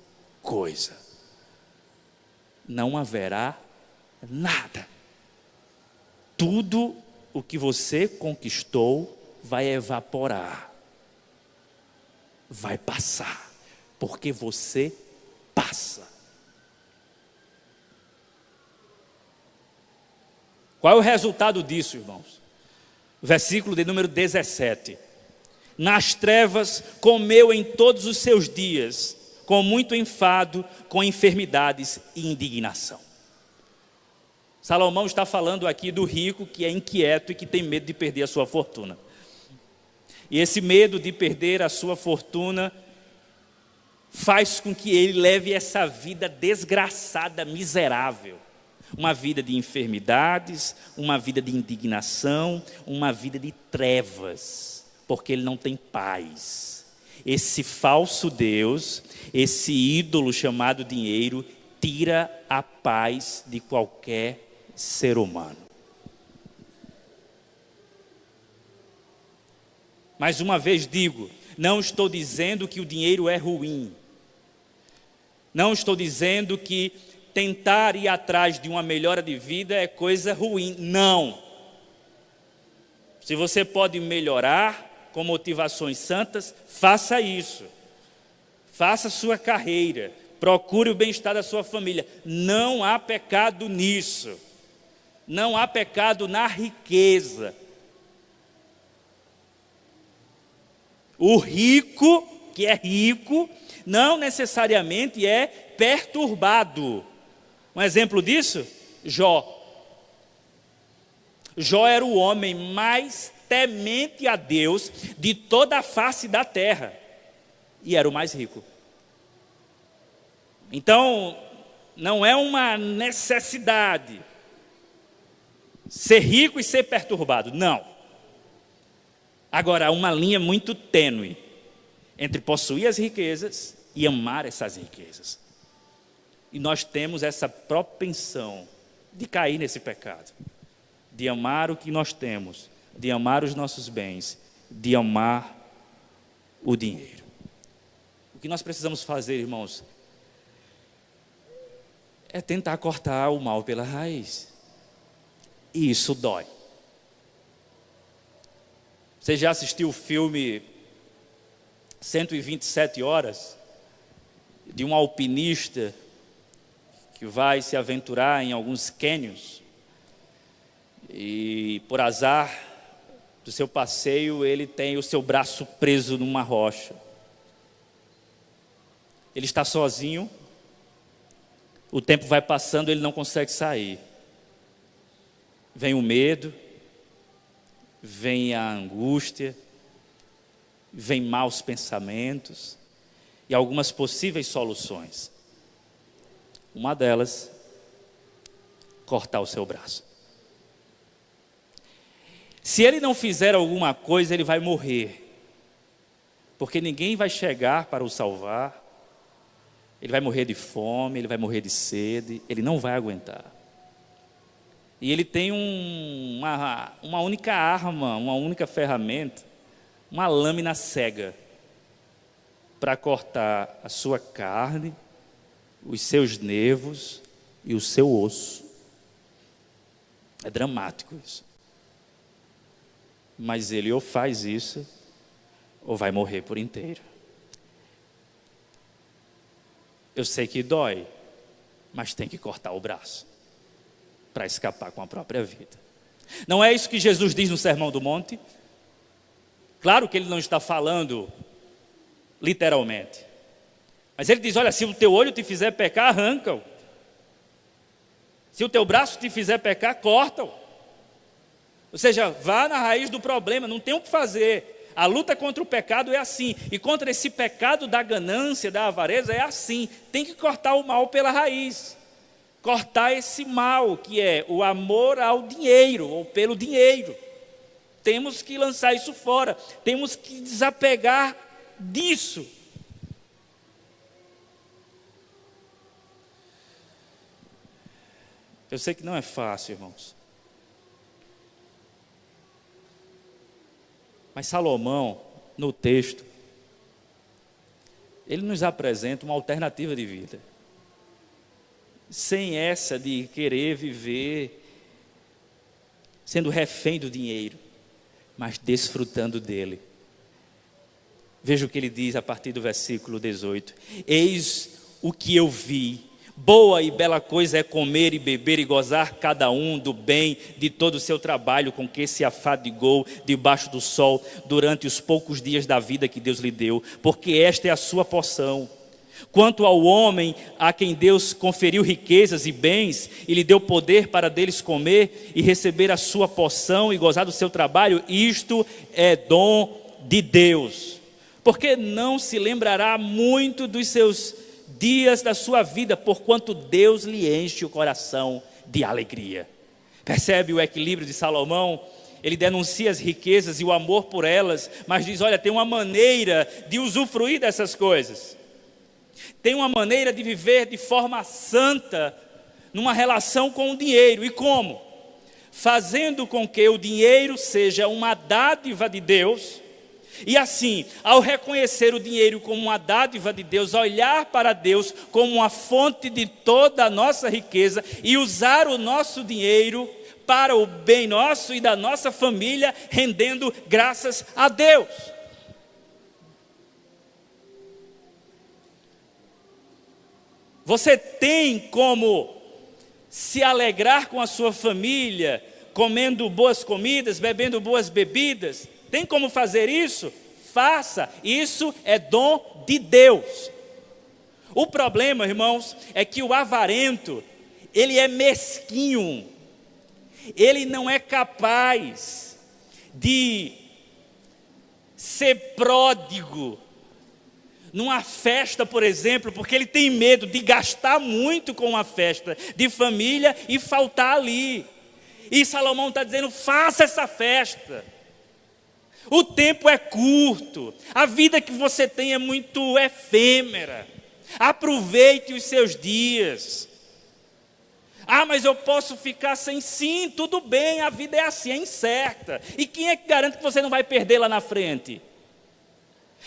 coisa. Não haverá nada. Tudo o que você conquistou vai evaporar, vai passar, porque você passa. Qual é o resultado disso, irmãos? Versículo de número 17. Nas trevas comeu em todos os seus dias, com muito enfado, com enfermidades e indignação. Salomão está falando aqui do rico que é inquieto e que tem medo de perder a sua fortuna. E esse medo de perder a sua fortuna faz com que ele leve essa vida desgraçada, miserável. Uma vida de enfermidades, uma vida de indignação, uma vida de trevas, porque ele não tem paz. Esse falso Deus, esse ídolo chamado dinheiro, tira a paz de qualquer ser humano. Mais uma vez digo, não estou dizendo que o dinheiro é ruim. Não estou dizendo que tentar ir atrás de uma melhora de vida é coisa ruim. Não. Se você pode melhorar com motivações santas, faça isso. Faça sua carreira. Procure o bem-estar da sua família. Não há pecado nisso. Não há pecado na riqueza. O rico, que é rico, não necessariamente é perturbado. Um exemplo disso? Jó. Jó era o homem mais temente a Deus de toda a face da terra, e era o mais rico. Então, não é uma necessidade ser rico e ser perturbado, não. Agora, há uma linha muito tênue entre possuir as riquezas e amar essas riquezas. E nós temos essa propensão de cair nesse pecado, de amar o que nós temos, de amar os nossos bens, de amar o dinheiro. O que nós precisamos fazer, irmãos, é tentar cortar o mal pela raiz. E isso dói. Você já assistiu o filme 127 Horas? De um alpinista que vai se aventurar em alguns cânions. E por azar do seu passeio, ele tem o seu braço preso numa rocha. Ele está sozinho, o tempo vai passando, ele não consegue sair. Vem o medo, vem a angústia, vem maus pensamentos e algumas possíveis soluções. Uma delas, cortar o seu braço. Se ele não fizer alguma coisa, ele vai morrer. Porque ninguém vai chegar para o salvar. Ele vai morrer de fome, ele vai morrer de sede, ele não vai aguentar. E ele tem uma única arma, uma única ferramenta, uma lâmina cega, para cortar a sua carne, os seus nervos e o seu osso. É dramático isso. Mas ele ou faz isso, ou vai morrer por inteiro. Eu sei que dói, mas tem que cortar o braço para escapar com a própria vida. Não é isso que Jesus diz no Sermão do Monte? Claro que ele não está falando literalmente, mas ele diz: olha, se o teu olho te fizer pecar, arranca-o. Se o teu braço te fizer pecar, corta-o. Ou seja, vá na raiz do problema, não tem o que fazer. A luta contra o pecado é assim, e contra esse pecado da ganância, da avareza, é assim. Tem que cortar o mal pela raiz. Cortar esse mal, que é o amor ao dinheiro, ou pelo dinheiro. Temos que lançar isso fora, temos que desapegar disso. Eu sei que não é fácil, irmãos. Mas Salomão, no texto, ele nos apresenta uma alternativa de vida. Sem essa de querer viver sendo refém do dinheiro, mas desfrutando dele. Veja o que ele diz a partir do versículo 18: eis o que eu vi, boa e bela coisa é comer e beber e gozar cada um do bem de todo o seu trabalho com que se afadigou debaixo do sol durante os poucos dias da vida que Deus lhe deu, porque esta é a sua porção. Quanto ao homem a quem Deus conferiu riquezas e bens e lhe deu poder para deles comer e receber a sua porção e gozar do seu trabalho, isto é dom de Deus. Porque não se lembrará muito dos seus dias da sua vida, porquanto Deus lhe enche o coração de alegria. Percebe o equilíbrio de Salomão? Ele denuncia as riquezas e o amor por elas, mas diz: olha, tem uma maneira de usufruir dessas coisas. Tem uma maneira de viver de forma santa, numa relação com o dinheiro. E como? Fazendo com que o dinheiro seja uma dádiva de Deus. E assim, ao reconhecer o dinheiro como uma dádiva de Deus, olhar para Deus como uma fonte de toda a nossa riqueza e usar o nosso dinheiro para o bem nosso e da nossa família, rendendo graças a Deus. Você tem como se alegrar com a sua família, comendo boas comidas, bebendo boas bebidas? Tem como fazer isso? Faça, isso é dom de Deus. O problema, irmãos, é que o avarento, ele é mesquinho, ele não é capaz de ser pródigo numa festa, por exemplo, porque ele tem medo de gastar muito com uma festa de família e faltar ali. E Salomão está dizendo: faça essa festa. O tempo é curto, a vida que você tem é muito efêmera. Aproveite os seus dias. Ah, mas eu posso ficar sem? Sim, tudo bem, a vida é assim, é incerta. E quem é que garante que você não vai perder lá na frente?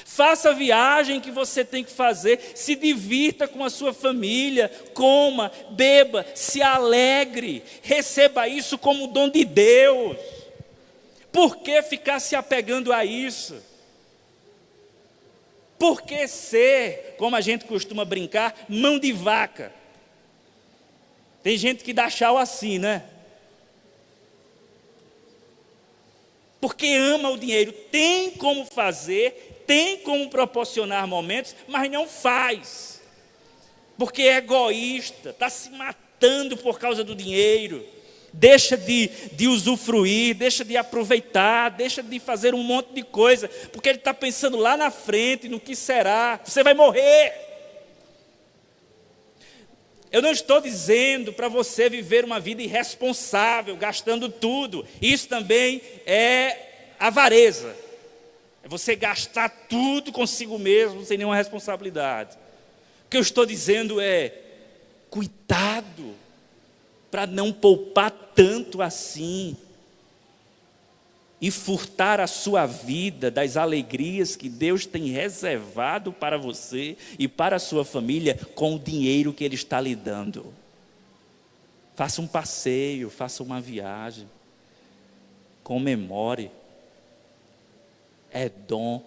Faça a viagem que você tem que fazer, se divirta com a sua família, coma, beba, se alegre, receba isso como dom de Deus. Por que ficar se apegando a isso? Por que ser, como a gente costuma brincar, mão de vaca? Tem gente que dá tchau assim, né? Porque ama o dinheiro, tem como fazer, tem como proporcionar momentos, mas não faz. Porque é egoísta, está se matando por causa do dinheiro. deixa de usufruir, deixa de aproveitar, deixa de fazer um monte de coisa, porque ele está pensando lá na frente, no que será. Você vai morrer. Eu não estou dizendo para você viver uma vida irresponsável, gastando tudo. Isso também é avareza. É você gastar tudo consigo mesmo, sem nenhuma responsabilidade. O que eu estou dizendo é, cuidado para não poupar tanto assim e furtar a sua vida das alegrias que Deus tem reservado para você e para a sua família com o dinheiro que Ele está lhe dando. Faça um passeio, faça uma viagem, comemore, é dom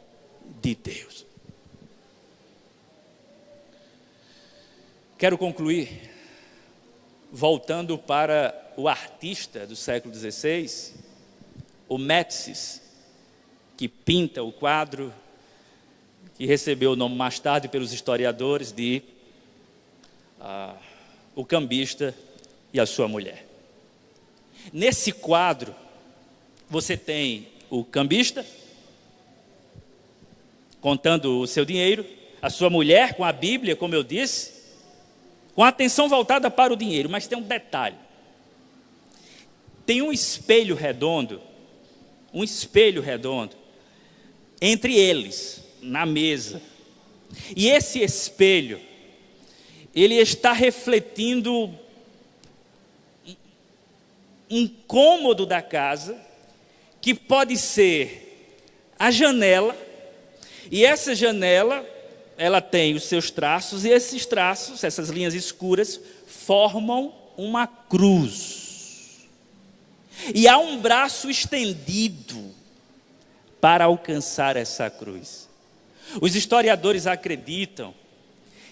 de Deus. Quero concluir voltando para o artista do século XVI, o Médicis, que pinta o quadro, que recebeu o nome mais tarde pelos historiadores de O Cambista e a Sua Mulher. Nesse quadro, você tem o cambista, contando o seu dinheiro, a sua mulher com a Bíblia, como eu disse, com a atenção voltada para o dinheiro, mas tem um detalhe. Tem um espelho redondo entre eles, na mesa. E esse espelho, ele está refletindo um cômodo da casa, que pode ser a janela, e essa janela, ela tem os seus traços, e esses traços, essas linhas escuras, formam uma cruz. E há um braço estendido para alcançar essa cruz. Os historiadores acreditam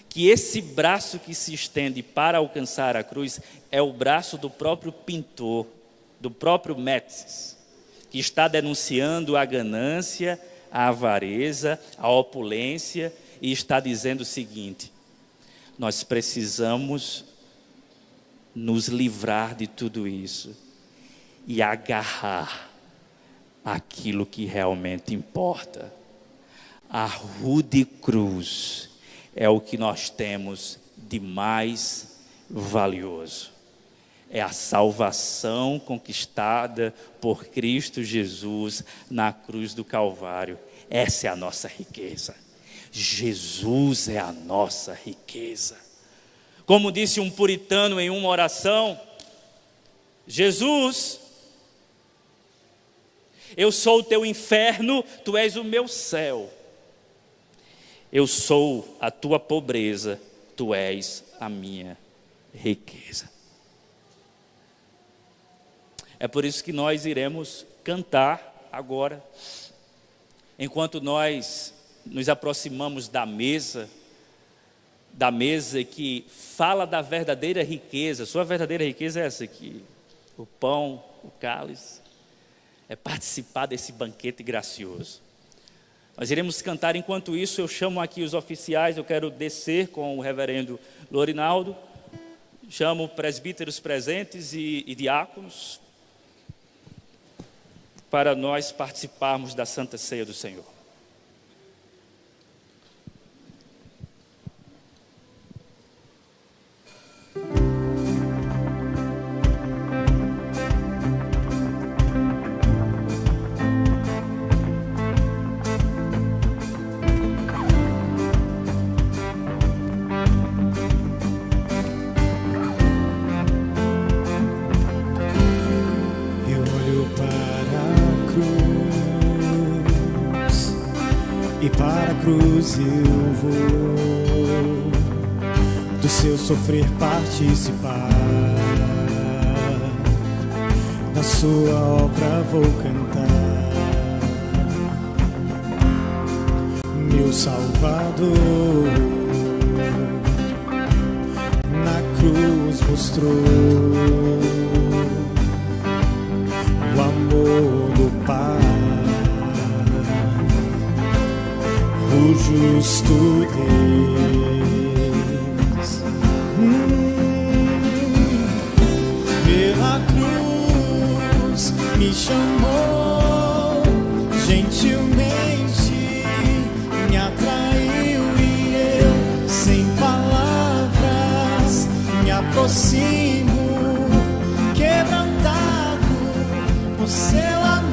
que esse braço que se estende para alcançar a cruz é o braço do próprio pintor, do próprio Médicis, que está denunciando a ganância, a avareza, a opulência, e está dizendo o seguinte: nós precisamos nos livrar de tudo isso e agarrar aquilo que realmente importa. A rude cruz é o que nós temos de mais valioso. É a salvação conquistada por Cristo Jesus na cruz do Calvário. Essa é a nossa riqueza. Jesus é a nossa riqueza. Como disse um puritano em uma oração: Jesus, eu sou o teu inferno, tu és o meu céu. Eu sou a tua pobreza, tu és a minha riqueza. É por isso que nós iremos cantar agora, enquanto nós nos aproximamos da mesa que fala da verdadeira riqueza. Sua verdadeira riqueza é essa aqui: o pão, o cálice, é participar desse banquete gracioso. Nós iremos cantar. Enquanto isso, eu chamo aqui os oficiais. Eu quero descer com o reverendo Lorinaldo, chamo presbíteros presentes e diáconos, para nós participarmos da Santa Ceia do Senhor. Para a cruz eu vou, do seu sofrer participar, da sua obra vou cantar. Meu Salvador na cruz mostrou o amor do Pai, o justo Deus. Pela cruz aproximo, quebrantado por seu amor.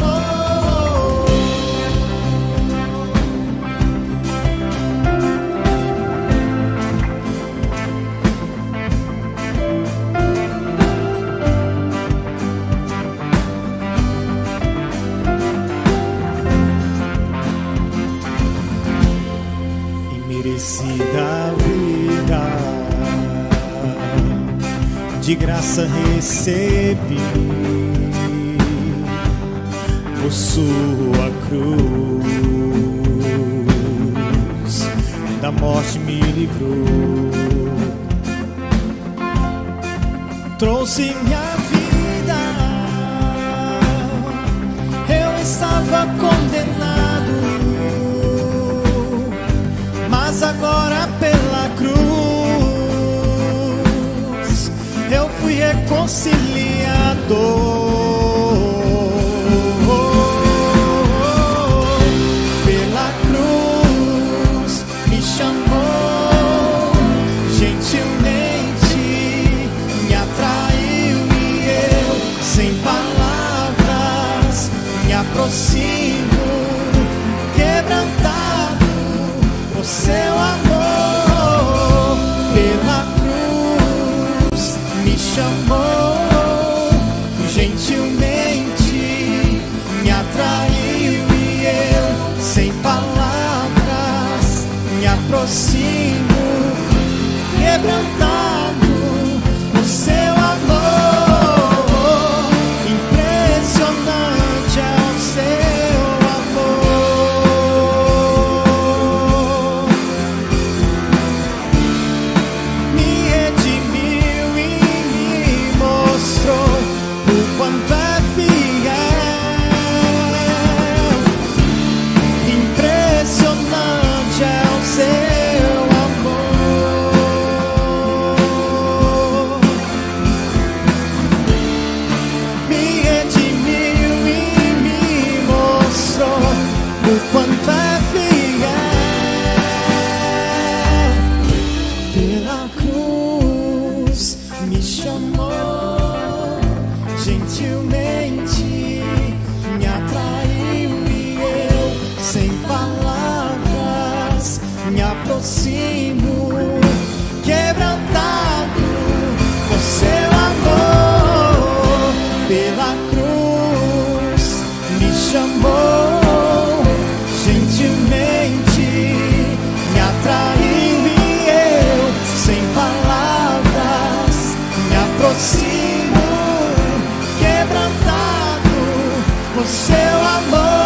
Imerecida vida, de graça recebi, por sua cruz, da morte me livrou, trouxe minha vida. Eu estava condenado, mas agora pela cruz eu fui reconciliado. Pela cruz me chamou, gentilmente me atraiu e eu, sem palavras, me aproximo, quebrantado por seu amor. Pela cruz me chamou, gentilmente me atraiu e eu, sem palavras, me aproximo, quebrantado por seu amor. Impressionante é o seu amor. Me redimiu e me mostrou o quanto é fiel. Impressionante é o seu amor. Me redimiu e me mostrou o quanto é fiel. Pela cruz me chamou, gentilmente me atraiu e eu, sem palavras, me aproximo, quebrantado por seu amor. Pela cruz me chamou, gentilmente me atraiu e eu, sem palavras, me aproximo, quebrantado por seu amor.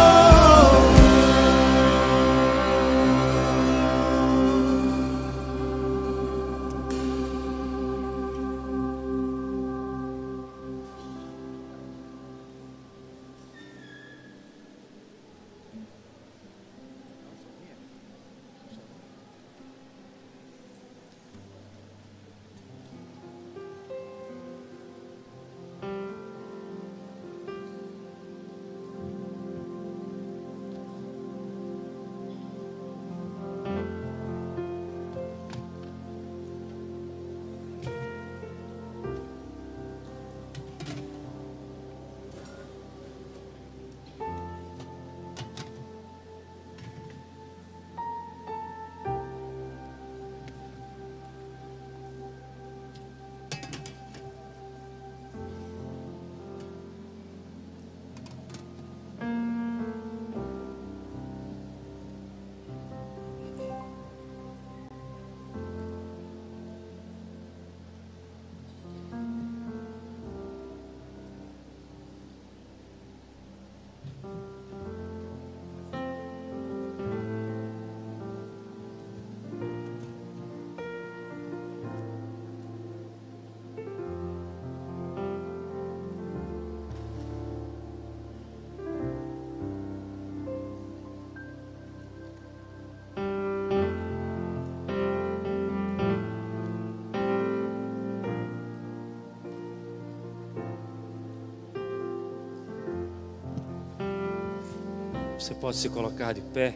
Você pode se colocar de pé.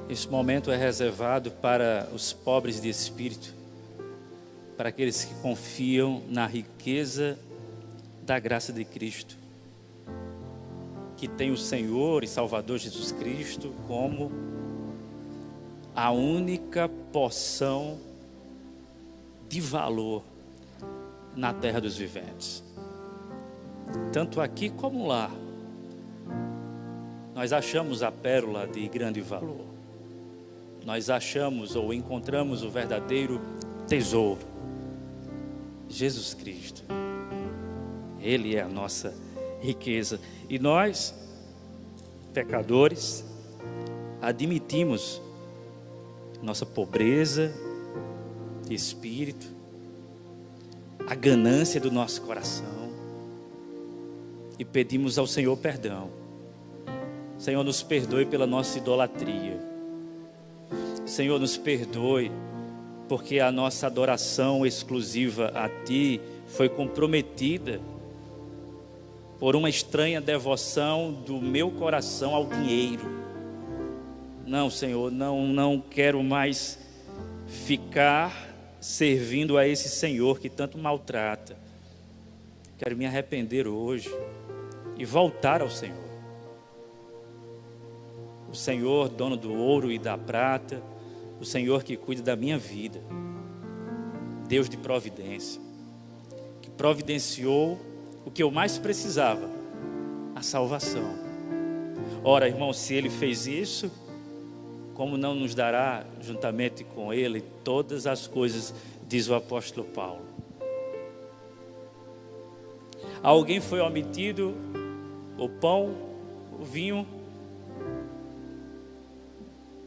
Este momento é reservado para os pobres de espírito, para aqueles que confiam na riqueza da graça de Cristo, que tem o Senhor e Salvador Jesus Cristo como a única porção de valor na terra dos viventes. Tanto aqui como lá, nós achamos a pérola de grande valor. Nós achamos ou encontramos o verdadeiro tesouro, Jesus Cristo. Ele é a nossa riqueza. E nós, pecadores, admitimos nossa pobreza de espírito, a ganância do nosso coração, e pedimos ao Senhor perdão. Senhor, nos perdoe pela nossa idolatria. Senhor, nos perdoe porque a nossa adoração exclusiva a Ti foi comprometida por uma estranha devoção do meu coração ao dinheiro. Não, Senhor, não quero mais ficar servindo a esse Senhor que tanto maltrata. Quero me arrepender hoje e voltar ao Senhor. O Senhor, dono do ouro e da prata, o Senhor que cuida da minha vida, Deus de providência, que providenciou o que eu mais precisava, a salvação. Ora, irmão, se Ele fez isso, como não nos dará juntamente com Ele todas as coisas, diz o apóstolo Paulo. A alguém foi omitido o pão, o vinho.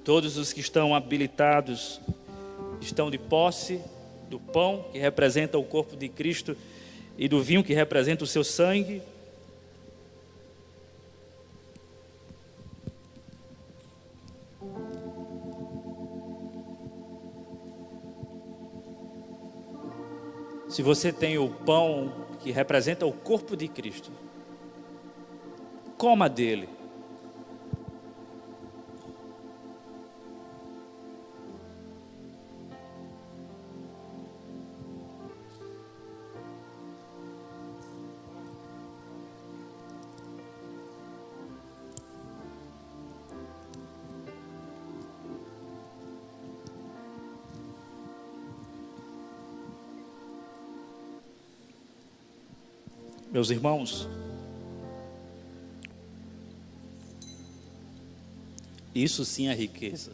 Todos os que estão habilitados estão de posse do pão, que representa o corpo de Cristo, e do vinho, que representa o seu sangue. Se você tem o pão, que representa o corpo de Cristo, coma dele. Meus irmãos, isso sim é riqueza.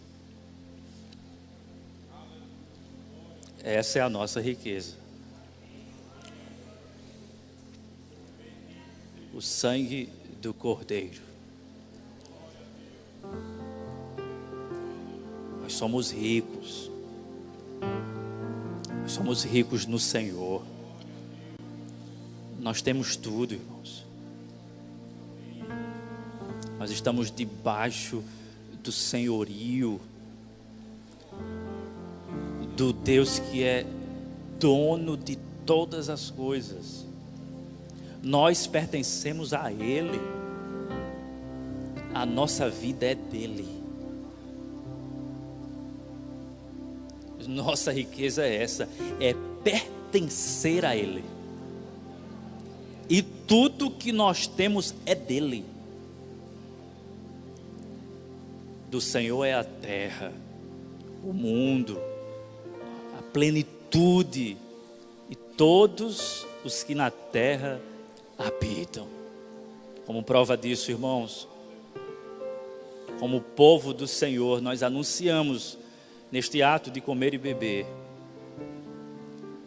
Essa é a nossa riqueza. O sangue do Cordeiro. Nós somos ricos. Nós somos ricos no Senhor. Nós temos tudo, irmãos. Nós estamos debaixo do senhorio do Deus que é dono de todas as coisas. Nós pertencemos a Ele. A nossa vida é dele. Nossa riqueza é essa, é pertencer a Ele. E tudo que nós temos é dele. Do Senhor é a terra, o mundo, a plenitude e todos os que na terra habitam. Como prova disso, irmãos, como povo do Senhor, nós anunciamos neste ato de comer e beber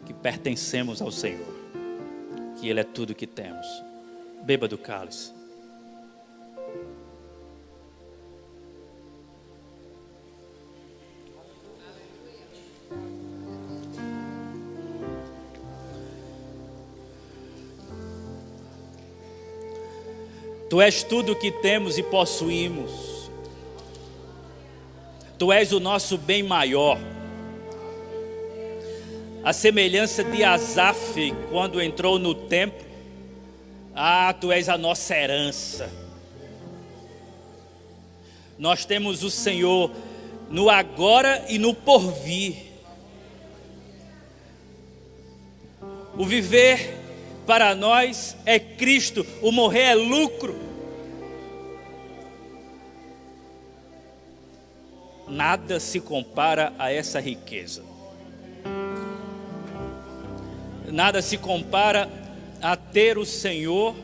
que pertencemos ao Senhor, que Ele é tudo que temos. Beba do cálice. Tu és tudo que temos e possuímos. Tu és o nosso bem maior. A semelhança de Asaf, quando entrou no templo, tu és a nossa herança. Nós temos o Senhor no agora e no porvir. O viver para nós é Cristo, o morrer é lucro. Nada se compara a essa riqueza. Nada se compara a ter o Senhor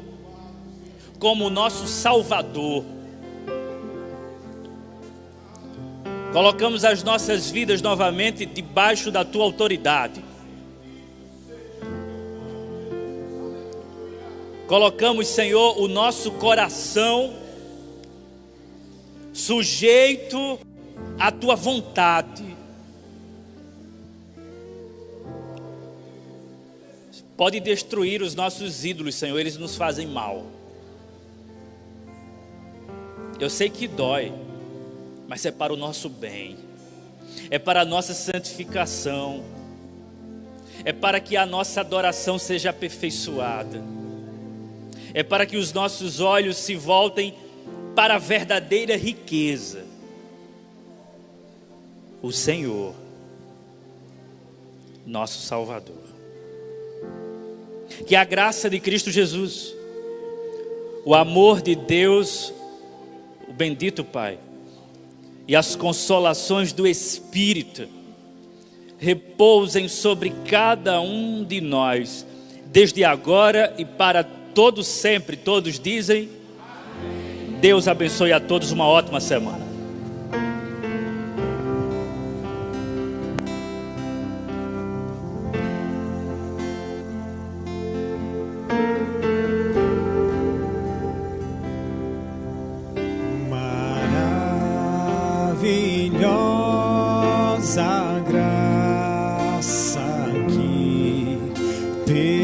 como nosso Salvador. Colocamos as nossas vidas novamente debaixo da tua autoridade. Colocamos, Senhor, o nosso coração sujeito à tua vontade. Pode destruir os nossos ídolos, Senhor, eles nos fazem mal. Eu sei que dói, mas é para o nosso bem, é para a nossa santificação, é para que a nossa adoração seja aperfeiçoada, é para que os nossos olhos se voltem para a verdadeira riqueza, o Senhor, nosso Salvador. Que a graça de Cristo Jesus, o amor de Deus, o bendito Pai, e as consolações do Espírito repousem sobre cada um de nós, desde agora e para todo sempre. Todos dizem amém. Deus abençoe a todos, uma ótima semana. Maravilhosa graça que